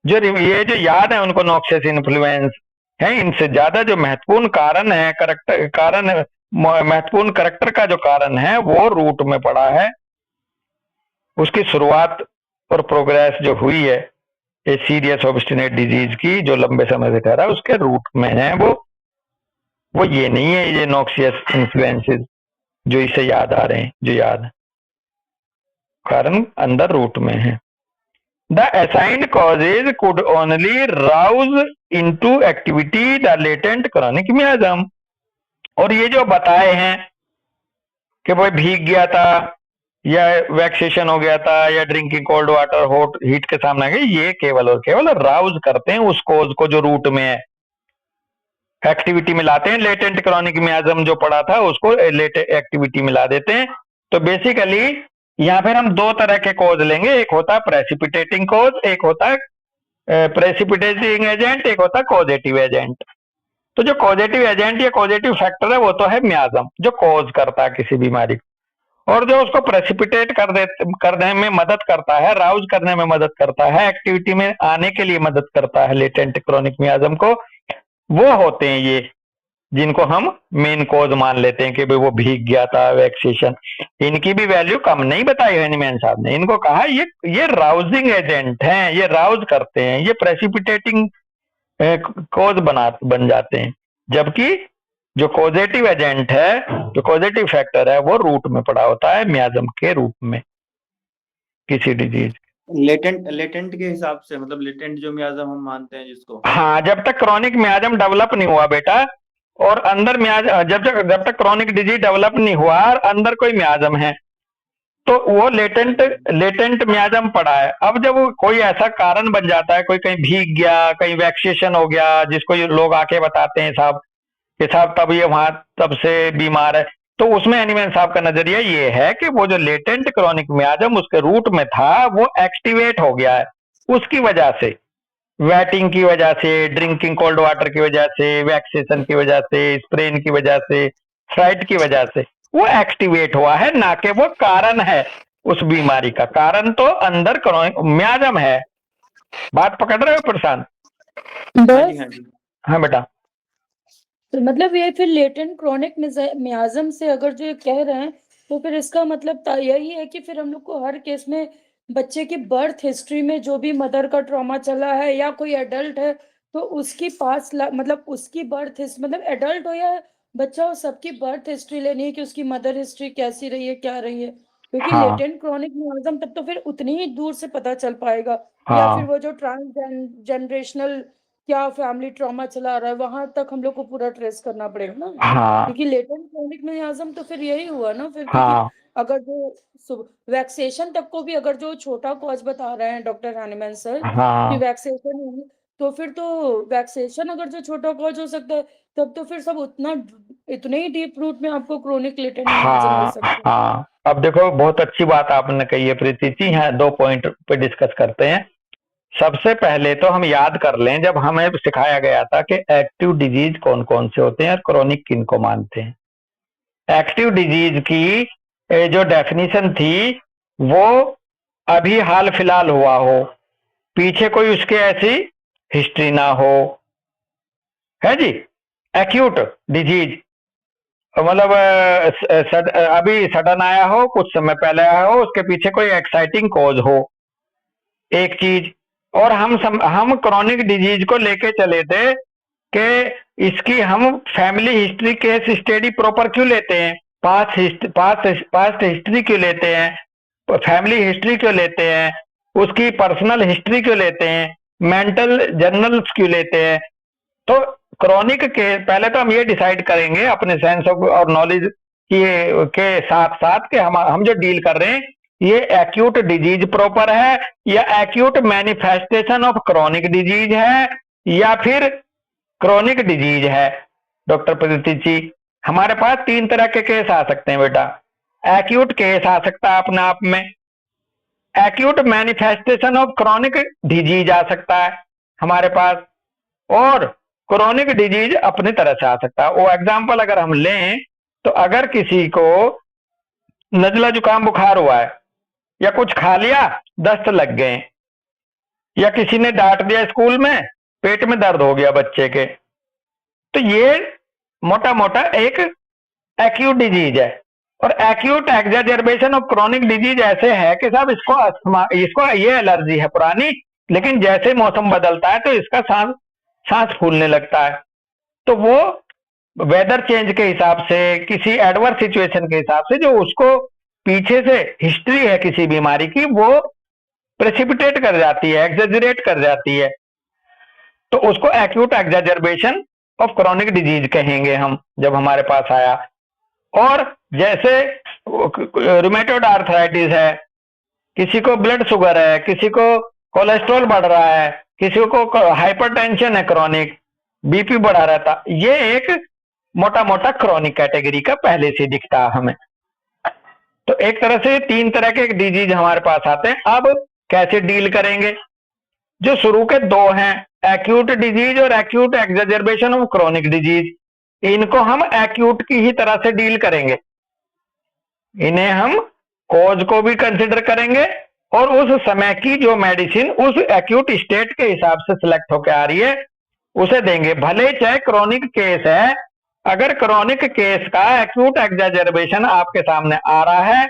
जो ये जो याद है उनको नॉक्सियस इन्फ्लुएंस है, इनसे ज्यादा जो महत्वपूर्ण कारण है महत्वपूर्ण करेक्टर का जो कारण है वो रूट में पड़ा है, उसकी शुरुआत और प्रोग्रेस जो हुई है ये सीरियस ऑब्स्टिनेट डिजीज की जो लंबे समय से ठहरा उसके रूट में है, वो ये नहीं है ये नॉक्सियस इन्फ्लुएंसेस जो इसे याद आ रहे हैं, जो याद कारण अंदर रूट में है। The assigned causes could only Rouse into activity the latent chronic मियाज्म। और ये जो बताए हैं कि भाई भीग गया था या वैक्सेशन हो गया था या drinking cold water hot heat के सामने आ गए, ये केवल और केवल राउज करते हैं उस कोज को जो रूट में है, एक्टिविटी में लाते हैं। लेटेंट क्रॉनिक मियाज्म जो पड़ा था उसको एक्टिविटी में ला देते हैं। तो बेसिकली यहाँ पर हम दो तरह के कोज लेंगे, एक होता है प्रेसिपिटेटिंग कोज, एक होता है प्रेसिपिटेटिंग एजेंट, एक होता है कॉजेटिव एजेंट। तो जो कॉजेटिव एजेंट या कॉजेटिव फैक्टर है वो तो है मियाज्म, जो कॉज करता है किसी बीमारी को, और जो उसको प्रेसिपिटेट करने में मदद करता है, राउज करने में मदद करता है, एक्टिविटी में आने के लिए मदद करता है लेटेंट क्रॉनिक मियाज्म को, वो होते हैं ये जिनको हम मेन कॉज मान लेते हैं कि भाई वो भीग गया था, वैक्सेशन। इनकी भी वैल्यू कम नहीं बताई हनीमैन साहब ने, इनको कहा ये राउजिंग एजेंट हैं, ये राउज करते हैं, ये प्रेसिपिटेटिंग कॉज बन जाते हैं। जबकि जो कॉजेटिव एजेंट है, जो कॉजेटिव फैक्टर है, वो रूट में पड़ा होता है मियाज्म के रूप में किसी डिजीज। लेटेंट के हिसाब से, मतलब लेटेंट जो मियाज्म हम मानते हैं जिसको, हाँ, जब तक क्रॉनिक मियाज्म डेवलप नहीं हुआ बेटा, और अंदर जब तक क्रॉनिक डिजीज डेवलप नहीं हुआ और अंदर कोई मियाज्म है तो वो लेटेंट मियाज्म पड़ा है। अब जब कोई ऐसा कारण बन जाता है, कोई कहीं भीग गया, कहीं वैक्सेशन हो गया, जिसको ये लोग आके बताते हैं साहब कि साहब तब ये वहां तब से बीमार है, तो उसमें हनीमैन साहब का नजरिया ये है कि वो जो लेटेंट क्रॉनिक मियाज्म उसके रूट में था वो एक्टिवेट हो गया है, उसकी वजह से, वेटिंग की वजह से, ड्रिंकिंग कोल्ड वाटर की वजह से, वैक्सेशन की वजह से, स्प्रेन की वजह से, फ्राइट की वजह से वो एक्टिवेट हुआ है, ना कि वो कारण है उस बीमारी का। कारण तो अंदर मियाज्म है। बात पकड़ रहे हो प्रशांत? हाँ जी, बस हाँ जी। हाँ बेटा। तो मतलब ये फिर लेटेंट क्रॉनिक मियाज्म से अगर जो ये कह रहे हैं तो फिर इसका मतलब यही है कि फिर हम लोग को हर केस में बच्चे की बर्थ हिस्ट्री में जो भी मदर का ट्रॉमा चला है या कोई एडल्ट है तो उसकी मतलब उसकी बर्थ हिस्ट्री, मतलब एडल्ट हो या बच्चा हो, सबकी बर्थ हिस्ट्री लेनी है कि उसकी मदर हिस्ट्री कैसी रही है, क्या रही है, क्योंकि हाँ लेटेंट क्रॉनिक मियाज्म तब तो फिर उतनी ही दूर से पता चल पाएगा। या फिर हाँ वो जो जनरेशनल क्या फैमिली ट्रॉमा चला रहा है वहां तक हम लोग को पूरा ट्रेस करना पड़ेगा ना, हाँ क्योंकि लेटेंट क्रॉनिक मियाज्म तो फिर यही हुआ ना फिर, क्योंकि हाँ अगर जो वैक्सेशन तक को भी अगर जो छोटा कॉज बता रहे हैं डॉक्टर हैनीमैन सर कि हाँ वैक्सेशन हुई, तो फिर तो वैक्सेशन अगर जो छोटा कॉज हो सकता है तब तो फिर सब इतने ही डीप रूट में आपको क्रोनिक लेटेंट मियाज्म मिल हाँ सकता है। हाँ। अब देखो बहुत अच्छी बात आपने कही है प्रीति जी। हाँ, 2 पॉइंट पे डिस्कस करते हैं। सबसे पहले तो हम याद कर लें, जब हमें सिखाया गया था कि एक्टिव डिजीज कौन कौन से होते हैं और क्रॉनिक किन को मानते हैं। एक्टिव डिजीज की जो डेफिनेशन थी वो अभी हाल फिलहाल हुआ हो, पीछे कोई उसके ऐसी हिस्ट्री ना हो, है जी। एक्यूट डिजीज मतलब अभी सडन आया हो, कुछ समय पहले आया हो, उसके पीछे कोई एक्साइटिंग कॉज हो, एक चीज। और हम क्रॉनिक डिजीज को लेके चले थे कि इसकी हम family history case study proper क्यों लेते हैं, पास्ट हिस्ट्री क्यों लेते हैं, फैमिली हिस्ट्री क्यों लेते हैं, उसकी पर्सनल हिस्ट्री क्यों लेते हैं, मेंटल जर्नल्स क्यों लेते हैं। तो क्रॉनिक के पहले तो हम ये डिसाइड करेंगे अपने सेंस ऑफ और नॉलेज के साथ साथ कि हम जो डील कर रहे हैं ये एक्यूट डिजीज प्रॉपर है या acute manifestation of chronic disease है या फिर क्रॉनिक डिजीज है। डॉक्टर प्रदीप जी, हमारे पास 3 तरह के केस आ सकते हैं बेटा। एक्यूट केस आ सकता है अपने आप में, acute manifestation of chronic disease आ सकता है हमारे पास, और क्रॉनिक डिजीज अपनी तरह से आ सकता है। वो एग्जाम्पल अगर हम लें तो अगर किसी को नजला जुकाम बुखार हुआ है या कुछ खा लिया, दस्त लग गए, या किसी ने डांट दिया स्कूल में, पेट में दर्द हो गया बच्चे के, तो ये मोटा मोटा एक एक्यूट डिजीज है। और एक्यूट एक्सैजर्बेशन ऑफ क्रॉनिक डिजीज ऐसे है कि साहब इसको अस्थमा, इसको ये एलर्जी है पुरानी, लेकिन जैसे मौसम बदलता है तो इसका सांस फूलने लगता है। तो वो वेदर चेंज के हिसाब से, किसी एडवर्स सिचुएशन के हिसाब से जो उसको पीछे से हिस्ट्री है किसी बीमारी की, वो प्रेसिपिटेट कर जाती है, एक्सेजरेट कर जाती है, तो उसको एक्यूट एक्सेजर्बेशन ऑफ क्रॉनिक डिजीज कहेंगे हम, जब हमारे पास आया। और जैसे रूमेटोइड आर्थराइटिस है, किसी को ब्लड शुगर है, किसी को कोलेस्ट्रॉल बढ़ रहा है, किसी को हाइपरटेंशन है, क्रॉनिक बीपी बढ़ा रहता, ये एक मोटा मोटा क्रॉनिक कैटेगरी का पहले से दिखता है हमें। तो एक तरह से 3 तरह के डिजीज हमारे पास आते हैं। अब कैसे डील करेंगे? जो शुरू के 2 हैं, एक्यूट डिजीज और एक्यूट एक्सेजर्बेशन ऑफ क्रॉनिक डिजीज, इनको हम एक्यूट की ही तरह से डील करेंगे। इन्हें हम कॉज को भी कंसिडर करेंगे और उस समय की जो मेडिसिन उस एक्यूट स्टेट के हिसाब से सिलेक्ट होकर आ रही है उसे देंगे, भले चाहे क्रॉनिक केस है। अगर क्रॉनिक केस का एक्यूट एक्सेजर्बेशन आपके सामने आ रहा है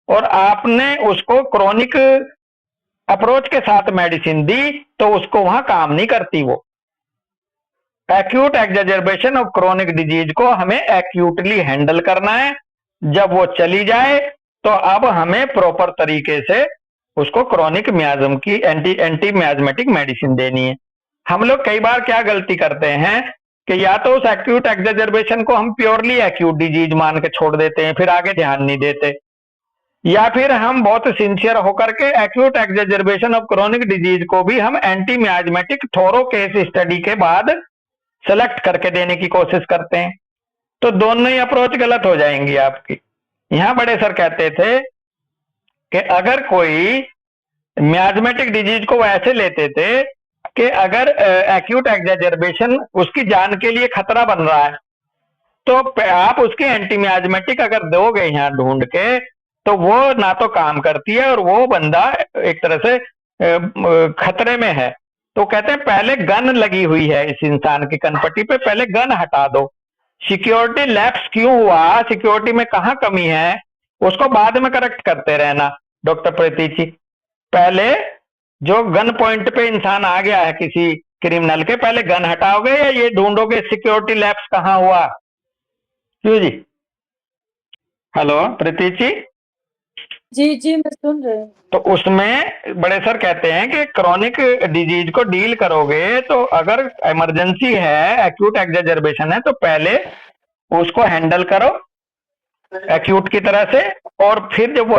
और आपने उसको क्रॉनिक अप्रोच के साथ मेडिसिन दी, तो उसको वहां काम नहीं करती वो। एक्यूट एक्सेजर्बेशन ऑफ क्रॉनिक डिजीज को हमें एक्यूटली हैंडल करना है। जब वो चली जाए तो अब हमें प्रॉपर तरीके से उसको क्रॉनिक मियाज्म की एंटी मियाज्मेटिक मेडिसिन देनी है। हम लोग कई बार क्या गलती करते हैं कि या तो उस एक्यूट एक्सेजर्बेशन को हम प्योरली एक्यूट डिजीज मान के छोड़ देते हैं, फिर आगे ध्यान नहीं देते, या फिर हम बहुत सिंसियर होकर के एक्यूट एक्सेजर्बेशन ऑफ क्रॉनिक डिजीज को भी हम एंटी मियाज्मेटिक थोरो केस स्टडी के बाद सेलेक्ट करके देने की कोशिश करते हैं। तो दोनों ही अप्रोच गलत हो जाएंगी आपकी। यहां बड़े सर कहते थे कि अगर कोई मियाज्मेटिक डिजीज को वैसे लेते थे कि अगर एक्यूट एक्सेजर्बेशन उसकी जान के लिए खतरा बन रहा है, तो आप उसकी एंटी मियाज्मेटिक अगर दोगे यहाँ ढूंढ के, तो वो ना तो काम करती है और वो बंदा एक तरह से खतरे में है। तो कहते हैं पहले गन लगी हुई है इस इंसान की कनपट्टी पे, पहले गन हटा दो। सिक्योरिटी लैप्स क्यों हुआ, सिक्योरिटी में कहाँ कमी है, उसको बाद में करेक्ट करते रहना डॉक्टर प्रीति जी। पहले जो गन पॉइंट पे इंसान आ गया है किसी क्रिमिनल के, पहले गन हटाओगे या ये ढूंढोगे सिक्योरिटी लैप्स कहाँ हुआ? क्यों जी? हेलो प्रीति जी। जी मैं सुन रही हूँ। तो उसमें बड़े सर कहते हैं कि क्रॉनिक डिजीज को डील करोगे तो अगर इमरजेंसी है, एक्यूट एक्सेजर्बेशन है, तो पहले उसको हैंडल करो एक्यूट की तरह से, और फिर जब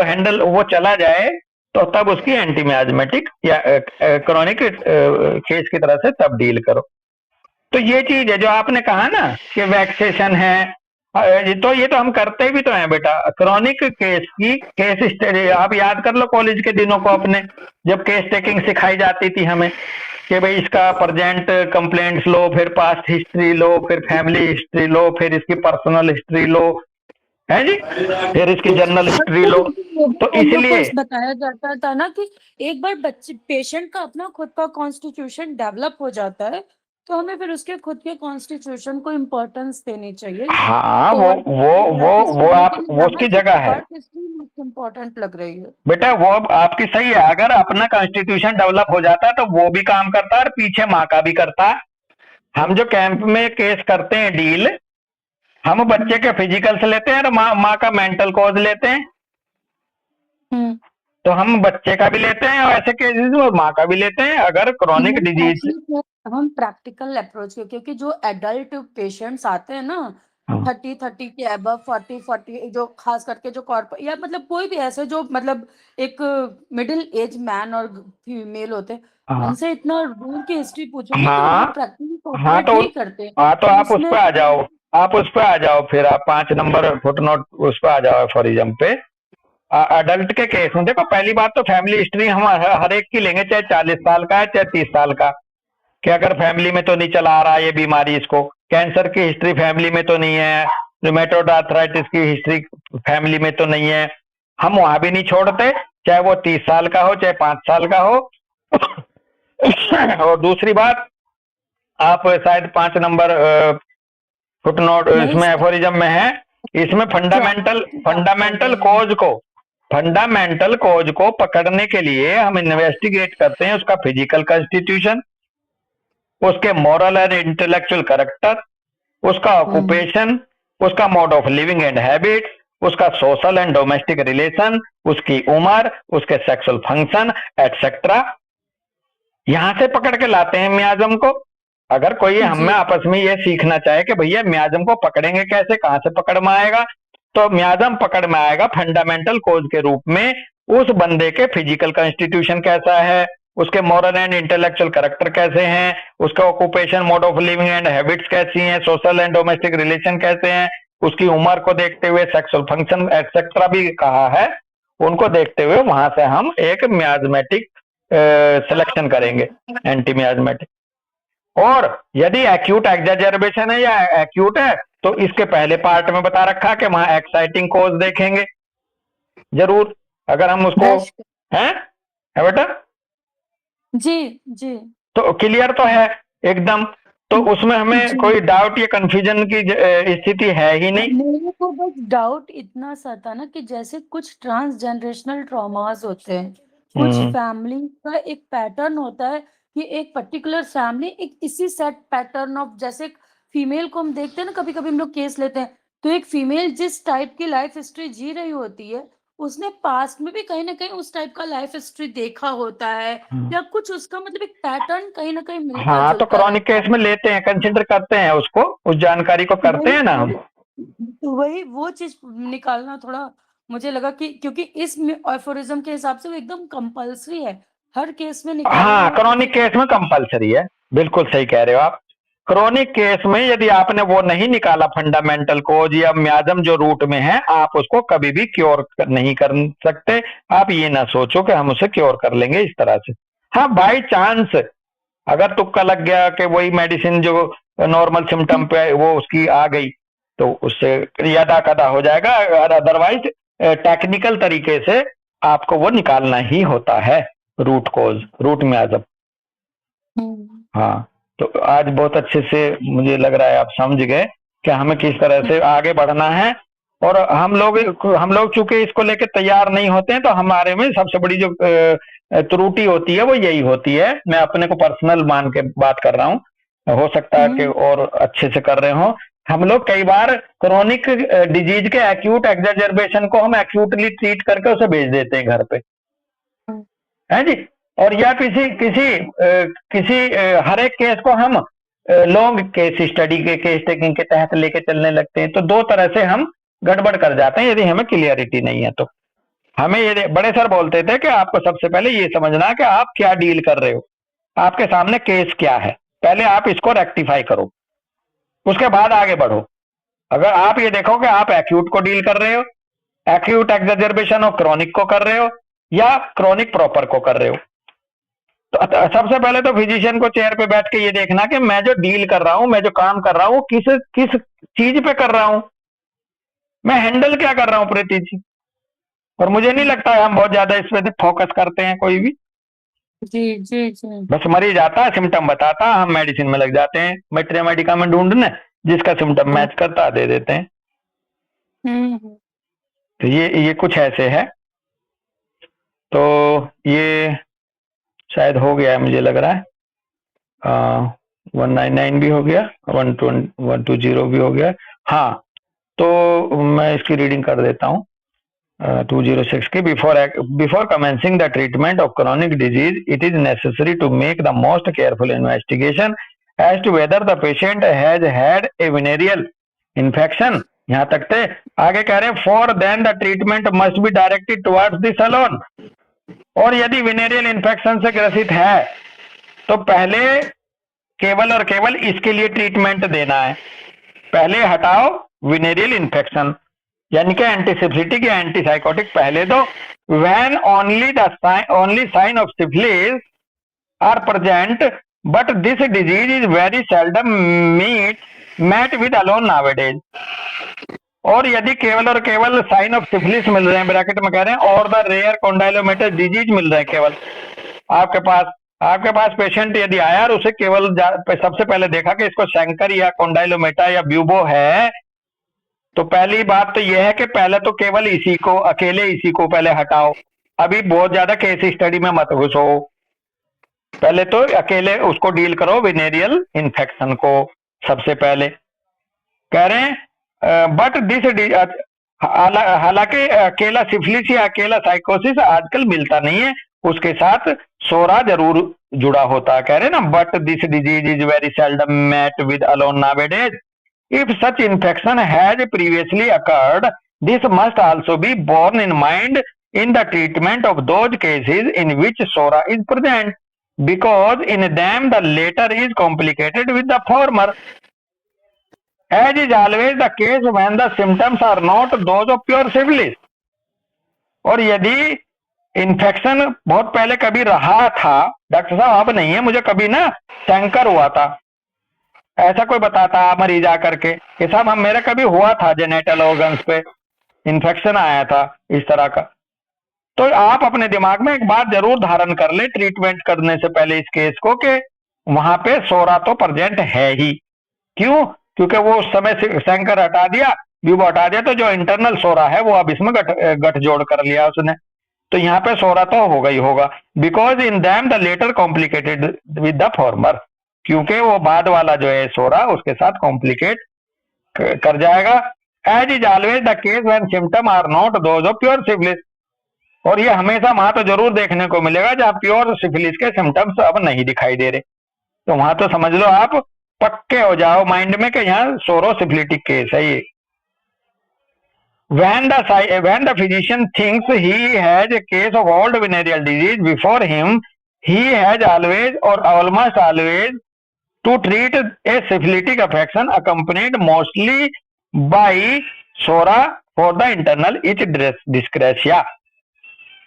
वो चला जाए तो तब उसकी एंटी मियाज्मेटिक या क्रॉनिक केस की तरह से तब डील करो। तो ये चीज है जो आपने कहा ना कि वैक्सेशन है, तो ये तो हम करते भी तो हैं बेटा। क्रॉनिक केस की केस स्टडी आप याद कर लो कॉलेज के दिनों को अपने, जब केस टेकिंग सिखाई जाती थी हमें कि भाई इसका प्रेजेंट कंप्लेंट्स लो, फिर पास्ट हिस्ट्री लो, फिर फैमिली हिस्ट्री लो, फिर इसकी पर्सनल हिस्ट्री लो, है जी, फिर इसकी जर्नल हिस्ट्री लो। तो इसलिए बताया जाता था ना कि एक बार बच्चे पेशेंट का अपना खुद का कॉन्स्टिट्यूशन डेवलप हो जाता है, तो हमें फिर उसके खुद के कॉन्स्टिट्यूशन को इम्पोर्टेंस देनी चाहिए। हाँ, तो वो आप वो उसकी जगह है इम्पोर्टेंट लग रही है बेटा, वो आपकी सही है। अगर अपना कॉन्स्टिट्यूशन डेवलप हो जाता है तो वो भी काम करता है और पीछे माँ का भी करता है। हम जो कैंप में केस करते हैं डील, हम बच्चे के फिजिकल से लेते हैं और माँ का मेंटल कॉज लेते हैं। तो हम बच्चे का भी लेते हैं और ऐसे केसेस में माँ का भी लेते हैं। अगर क्रॉनिक डिजीज हम प्रैक्टिकल अप्रोच क्योंकि जो एडल्ट पेशेंट्स आते हैं ना 30 के अबव 40 जो खास करके जो कॉर्पोरेट या मतलब कोई भी ऐसे जो मतलब एक मिडिल एज मैन और फीमेल होते हैं, उनसे इतना दूर की हिस्ट्री पूछोगे तो वो प्रैक्टिकल नहीं करते। तो आप उस पे आ जाओ, फिर आप 5 नंबर फुटनोट उस पे आ जाओ एफोरिज्म पे। अडल्ट के केस में देखो, पहली बात तो फैमिली हिस्ट्री हम हर एक की लेंगे, चाहे 40 साल का है चाहे 30 साल का, कि अगर फैमिली में तो नहीं चला आ रहा ये बीमारी, इसको कैंसर की हिस्ट्री फैमिली में तो नहीं है, रूमेटोइड आर्थराइटिस की हिस्ट्री फैमिली में तो नहीं है, हम वहां भी नहीं छोड़ते, चाहे वो 30 साल का हो चाहे 5 साल का हो। और दूसरी बात, आप शायद 5 नंबर फुटनोट इसमें एफोरिज्म में है, इसमें फंडामेंटल कॉज को पकड़ने के लिए हम इन्वेस्टिगेट करते हैं उसका फिजिकल कॉन्स्टिट्यूशन, उसके मॉरल एंड इंटेलेक्चुअल कैरेक्टर, उसका ऑक्यूपेशन, उसका mode of living and habits, उसका सोशल एंड डोमेस्टिक रिलेशन, उसकी उम्र, उसके सेक्सुअल फंक्शन एटसेट्रा, यहां से पकड़ के लाते हैं मियाज्म को। अगर कोई हम में जी आपस में ये सीखना चाहे कि भैया मियाज्म को पकड़ेंगे कैसे, कहां से पकड़ में आएगा, तो मियाज्म पकड़ में आएगा फंडामेंटल कोज के रूप में उस बंदे के फिजिकल कॉन्स्टिट्यूशन कैसा है, उसके मॉरल एंड इंटेलेक्चुअल कैरेक्टर कैसे हैं, उसका occupation, mode of living and habits कैसी हैं, सोशल एंड डोमेस्टिक रिलेशन कैसे हैं, उसकी उम्र को देखते हुए सेक्सुअल फंक्शन एटसेट्रा भी कहा है, उनको देखते हुए वहां से हम एक मियाज्मेटिक सिलेक्शन करेंगे, एंटी मियाज्मेटिक। और यदि एक्यूट एग्जैजरबेशन है या एक्यूट है तो इसके पहले पार्ट में बता रखा कि वहां एक्साइटिंग कोज देखेंगे जरूर, अगर हम उसको डैश है बेटा, जी जी तो क्लियर तो है एकदम, तो उसमें हमें जी कोई डाउट या कंफ्यूजन की स्थिति है ही नहीं। मेरे को बस डाउट इतना सा था ना कि जैसे कुछ ट्रांसजेनरेशनल ट्रॉमास होते हैं, कुछ हम्म फैमिली का एक पैटर्न होता है कि एक पर्टिकुलर फैमिली एक इसी सेट पैटर्न ऑफ, जैसे फीमेल को हम देखते हैं ना, कभी कभी हम लोग केस लेते हैं तो एक फीमेल जिस टाइप की लाइफ हिस्ट्री जी रही होती है, उसने पास्ट में भी कहीं ना कहीं उस टाइप का लाइफ हिस्ट्री देखा होता है, या कुछ उसका मतलब एक पैटर्न कहीं ना कहीं मिलता हाँ, तो जुलता क्रॉनिक रहता केस में लेते हैं, कंसिडर करते हैं उसको, उस जानकारी को है। करते हैं ना हम। वही वो चीज निकालना थोड़ा मुझे लगा कि क्योंकि इस एफोरिज्म के हिसाब से वो एकदम कंपलसरी है, हर केस में निकालना हाँ, वो क्रॉनिक किसी केस में कंपलसरी है, बिल्कुल सही कह रहे हो आप। क्रॉनिक केस में यदि आपने वो नहीं निकाला फंडामेंटल कोज या मियाज्म जो रूट में है, आप उसको कभी भी क्योर नहीं कर सकते। आप ये ना सोचो कि हम उसे क्योर कर लेंगे इस तरह से। हाँ, बाई चांस अगर तुक्का लग गया कि वही मेडिसिन जो नॉर्मल सिम्टम पे वो उसकी आ गई तो उससे यदा कदा हो जाएगा, अदरवाइज टेक्निकल तरीके से आपको वो निकालना ही होता है, रूट कोज, रूट मियाज्म। हाँ, तो आज बहुत अच्छे से मुझे लग रहा है आप समझ गए कि हमें किस तरह से आगे बढ़ना है। और हम लोग चूंकि इसको लेके तैयार नहीं होते हैं, तो हमारे में सबसे बड़ी जो त्रुटि होती है वो यही होती है। मैं अपने को पर्सनल मान के बात कर रहा हूँ, हो सकता है कि और अच्छे से कर रहे हो। हम लोग कई बार क्रोनिक डिजीज के एक्यूट एग्जर्बेशन को हम एक्यूटली ट्रीट करके उसे भेज देते हैं घर पे, है जी। और या किसी हर एक केस को हम लॉन्ग केस स्टडी के केस टेकिंग के तहत लेके चलने लगते हैं, तो दो तरह से हम गड़बड़ कर जाते हैं यदि हमें क्लियरिटी नहीं है तो। हमें ये बड़े सर बोलते थे कि आपको सबसे पहले ये समझना है कि आप क्या डील कर रहे हो, आपके सामने केस क्या है, पहले आप इसको रेक्टिफाई करो, उसके बाद आगे बढ़ो। अगर आप ये देखो कि आप एक्यूट को डील कर रहे हो, एक्यूट एग्जर्बेशन और क्रॉनिक को कर रहे हो, या क्रॉनिक प्रॉपर को कर रहे हो, तो सबसे पहले तो फिजिशियन को चेयर पे बैठ के ये देखना कि मैं जो डील कर रहा हूं, मैं जो काम कर रहा हूं, किस किस चीज पे कर रहा हूं, मैं हैंडल क्या कर रहा हूं प्रीति जी। और मुझे नहीं लगता है हम बहुत ज्यादा इस पे फोकस करते हैं कोई भी। जी जी जी बस मरीज आता है, सिम्टम बताता, हम मेडिसिन में लग जाते हैं मेट्रिया मेडिका में ढूंढने, जिसका सिम्टम मैच करता दे देते हैं। तो ये कुछ ऐसे है। तो ये शायद हो गया है, मुझे लग रहा है 199 भी हो गया, 120 भी हो गया। हाँ, तो मैं इसकी रीडिंग कर देता हूँ 206 की। Before commencing the treatment of chronic disease it is necessary to make the most careful investigation as to whether the patient has had a venereal infection. यहाँ तक थे, आगे कह रहे हैं for then the treatment must be directed towards the saloon. और यदि venereal infection से ग्रसित है तो पहले केवल और केवल इसके लिए ट्रीटमेंट देना है। पहले हटाओ वेनेरियल इन्फेक्शन, यानी कि एंटीसिप्लिटिक या एंटीसाइकोटिक पहले दो। When only sign of syphilis are present but this disease is very seldom met with alone nowadays. और यदि केवल और केवल साइन ऑफ सिफिलिस मिल रहे हैं, ब्रैकेट में कह रहे हैं, और द रेयर कॉन्डाइलोमेटस डिजीज मिल रहे हैं केवल आपके पास पेशेंट यदि आया और उसे केवल सबसे पहले देखा कि इसको शंकर या कॉन्डाइलोमेटा या ब्यूबो है, तो पहली बात तो यह है कि पहले तो केवल अकेले इसी को पहले हटाओ। अभी बहुत ज्यादा केस स्टडी में मत घुसो, पहले तो अकेले उसको डील करो, वेनेरियल इन्फेक्शन को सबसे पहले। कह रहे हैं बट दिस हालांकि अकेला सिफिलिस या अकेला साइकोसिस आजकल मिलता नहीं है, उसके साथ सोरा जरूर जुड़ा होता है, कह रहे ना, but this disease is very seldom met with alone nowadays. If such infection has previously occurred, this must also be borne in mind in the treatment of those cases in which SORA is present, because in them the latter is complicated with the former, as is always the case when the symptoms are not those of pure syphilis। और यदि infection बहुत पहले कभी रहा था doctor साहब, अब नहीं है, मुझे कभी ना टैंकर हुआ था, ऐसा कोई बताता मरीज आकर के कि साहब मेरा कभी हुआ था जेनेटल ऑर्गन्स पे इन्फेक्शन आया था इस तरह का, तो आप अपने दिमाग में एक बात जरूर धारण कर ले ट्रीटमेंट करने से पहले इस केस को, कि वहां पे सोरा तो प्रेजेंट है ही। क्यों? क्योंकि वो उस समय सैंकर हटा दिया, ब्यूबो हटा दिया, तो जो इंटरनल सोरा है वो अब इसमें गठ जोड़ कर लिया उसने, तो यहाँ पे सोरा तो होगा ही होगा। Because in them the latter complicated with the former, क्योंकि वो बाद वाला जो है सोरा उसके साथ कॉम्प्लिकेट कर जाएगा। As is always the case when symptom are not those of pure syphilis, और ये हमेशा वहां तो जरूर देखने को मिलेगा जहां प्योर सिफिलिस के सिम्टम्स अब नहीं दिखाई दे रहे, तो वहां तो समझ लो आप, पक्के हो जाओ माइंड में कि यहाँ सोरोसिफिलिटिक केस है ये। when the physician thinks he has a case of old venereal disease before him, he has always or almost always to treat a syphilitic affection accompanied mostly by SORA for the internal itch dyscrasia,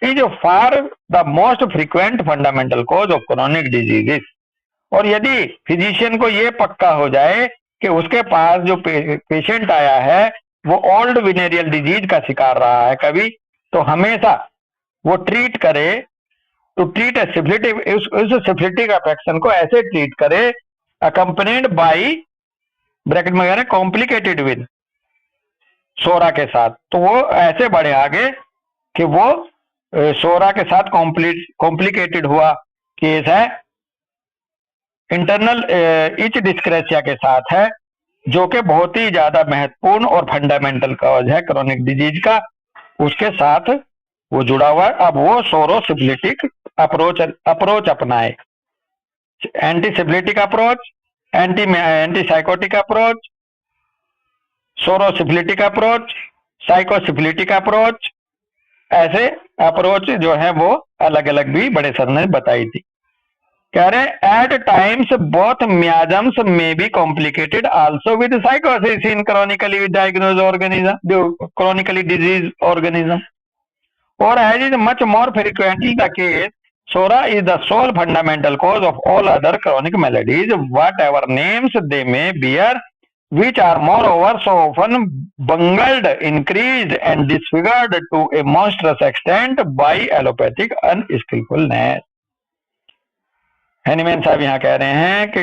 is far the most frequent fundamental cause of chronic diseases। और यदि physician को ये पक्का हो जाए कि उसके पास जो पेशेंट आया है वो ओल्ड विनेरियल डिजीज का शिकार रहा है कभी, तो हमेशा वो ट्रीट करे, तो ट्रीट उस सिफिलिटिक अफेक्शन को ऐसे ट्रीट करे अकम्पनीड बाई ब्रैकेट में कह रहे कॉम्प्लिकेटेड विद सोरा के साथ, तो वो ऐसे बढ़े आगे कि वो सोरा के साथ कॉम्प्लिकेटेड हुआ केस है, इंटरनल इच डिस्क्रेसिया के साथ है, जो कि बहुत ही ज्यादा महत्वपूर्ण और फंडामेंटल कॉज है क्रोनिक डिजीज का, उसके साथ वो जुड़ा हुआ है। अब वो सोरोसिफिलिटिक अप्रोच अपनाए, anti syphilitic approach, anti psychotic approach, psorosyphilitic approach, sycosyphilitic approach, ऐसे अप्रोच जो है वो अलग अलग भी बड़े सर ने बताई थी। कह रहे एट टाइम्स बोथ मियाजम्स में be complicated also with sycosis in chronically diagnose organism, chronically disease organism, और as is much more frequently the case, psora is the sole fundamental cause of all other chronic maladies whatever names they may bear, which are moreover so often bungled, increased and disfigured to a monstrous extent by allopathic unskillfulness। Hahnemann साहब यहाँ कह रहे हैं कि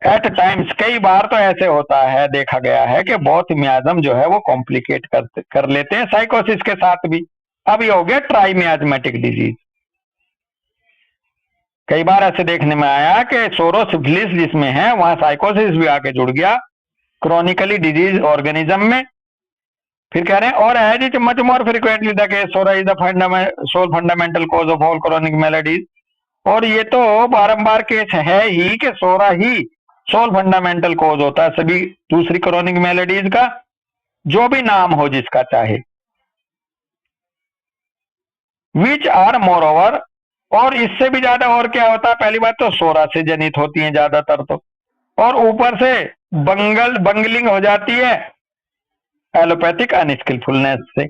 eight times, कई बार तो ऐसे होता है, देखा गया है कि बहुत मियाजम जो है वो कॉम्प्लिकेट कर लेते हैं साइकोसिस के साथ भी। अब ये हो गया ट्राइमियाजमेटिक डिजीज। कई बार ऐसे देखने में आया कि सोरोसिफिलिस जिसमें है वहां साइकोसिस भी आके जुड़ गया क्रोनिकली डिजीज ऑर्गेनिज्म में। फिर कह रहे हैं और as is much more frequently the case, psora is the sole fundamental cause of all chronic maladies, और ये तो बारंबार केस है ही कि सोरा ही सोल फंडामेंटल कॉज होता है सभी दूसरी क्रोनिक मेलेडीज का, जो भी नाम हो जिसका चाहे। विच आर मोर ओवर, और इससे भी ज्यादा और क्या होता है, पहली बात तो सोरा से जनित होती है ज्यादातर तो, और ऊपर से बंगलिंग हो जाती है एलोपैथिक अनस्किलफुलनेस से,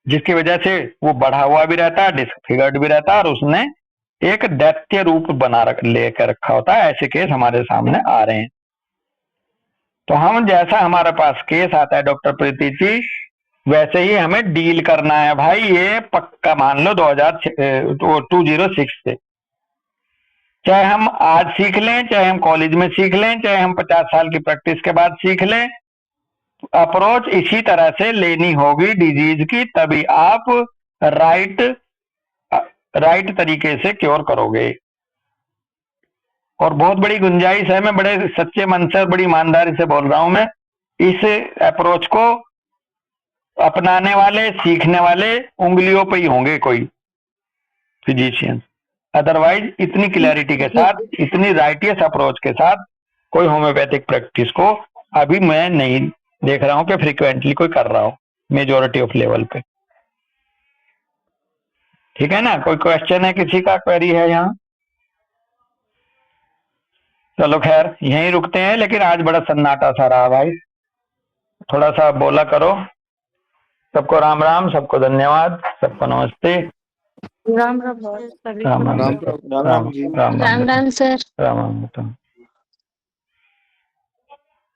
जिसकी वजह से वो बढ़ा हुआ भी रहता है, डिसफिगर्ड भी रहता है, और उसने एक दैत्य रूप बना लेकर रखा होता है। ऐसे केस हमारे सामने आ रहे हैं। तो हम जैसा हमारे पास केस आता है डॉक्टर प्रीति जी, वैसे ही हमें डील करना है भाई, ये पक्का मान लो 2006 से, चाहे हम आज सीख लें, चाहे हम कॉलेज में सीख लें, चाहे हम 50 साल की प्रैक्टिस के बाद सीख लें, अप्रोच इसी तरह से लेनी होगी डिजीज की, तभी आप राइट तरीके से क्योर करोगे। और बहुत बड़ी गुंजाइश है, मैं बड़े सच्चे मन से और बड़ी ईमानदारी से बोल रहा हूं, मैं इस अप्रोच को अपनाने वाले, सीखने वाले उंगलियों पे ही होंगे कोई फिजिशियन, अदरवाइज इतनी क्लैरिटी के साथ, इतनी राइटियस अप्रोच के साथ कोई होम्योपैथिक प्रैक्टिस को अभी मैं नहीं देख रहा हूं कि फ्रीक्वेंटली कोई कर रहा हो मेजोरिटी ऑफ लेवल पे। ठीक है ना? कोई क्वेश्चन है, किसी का क्वेरी है यहाँ? चलो खैर यहीं रुकते हैं, लेकिन आज बड़ा सन्नाटा सा रहा भाई, थोड़ा सा बोला करो। सबको राम राम, सबको धन्यवाद, सबको नमस्ते। राम राम सभी को। राम राम राम राम जी। राम राम राम सर। राम राम।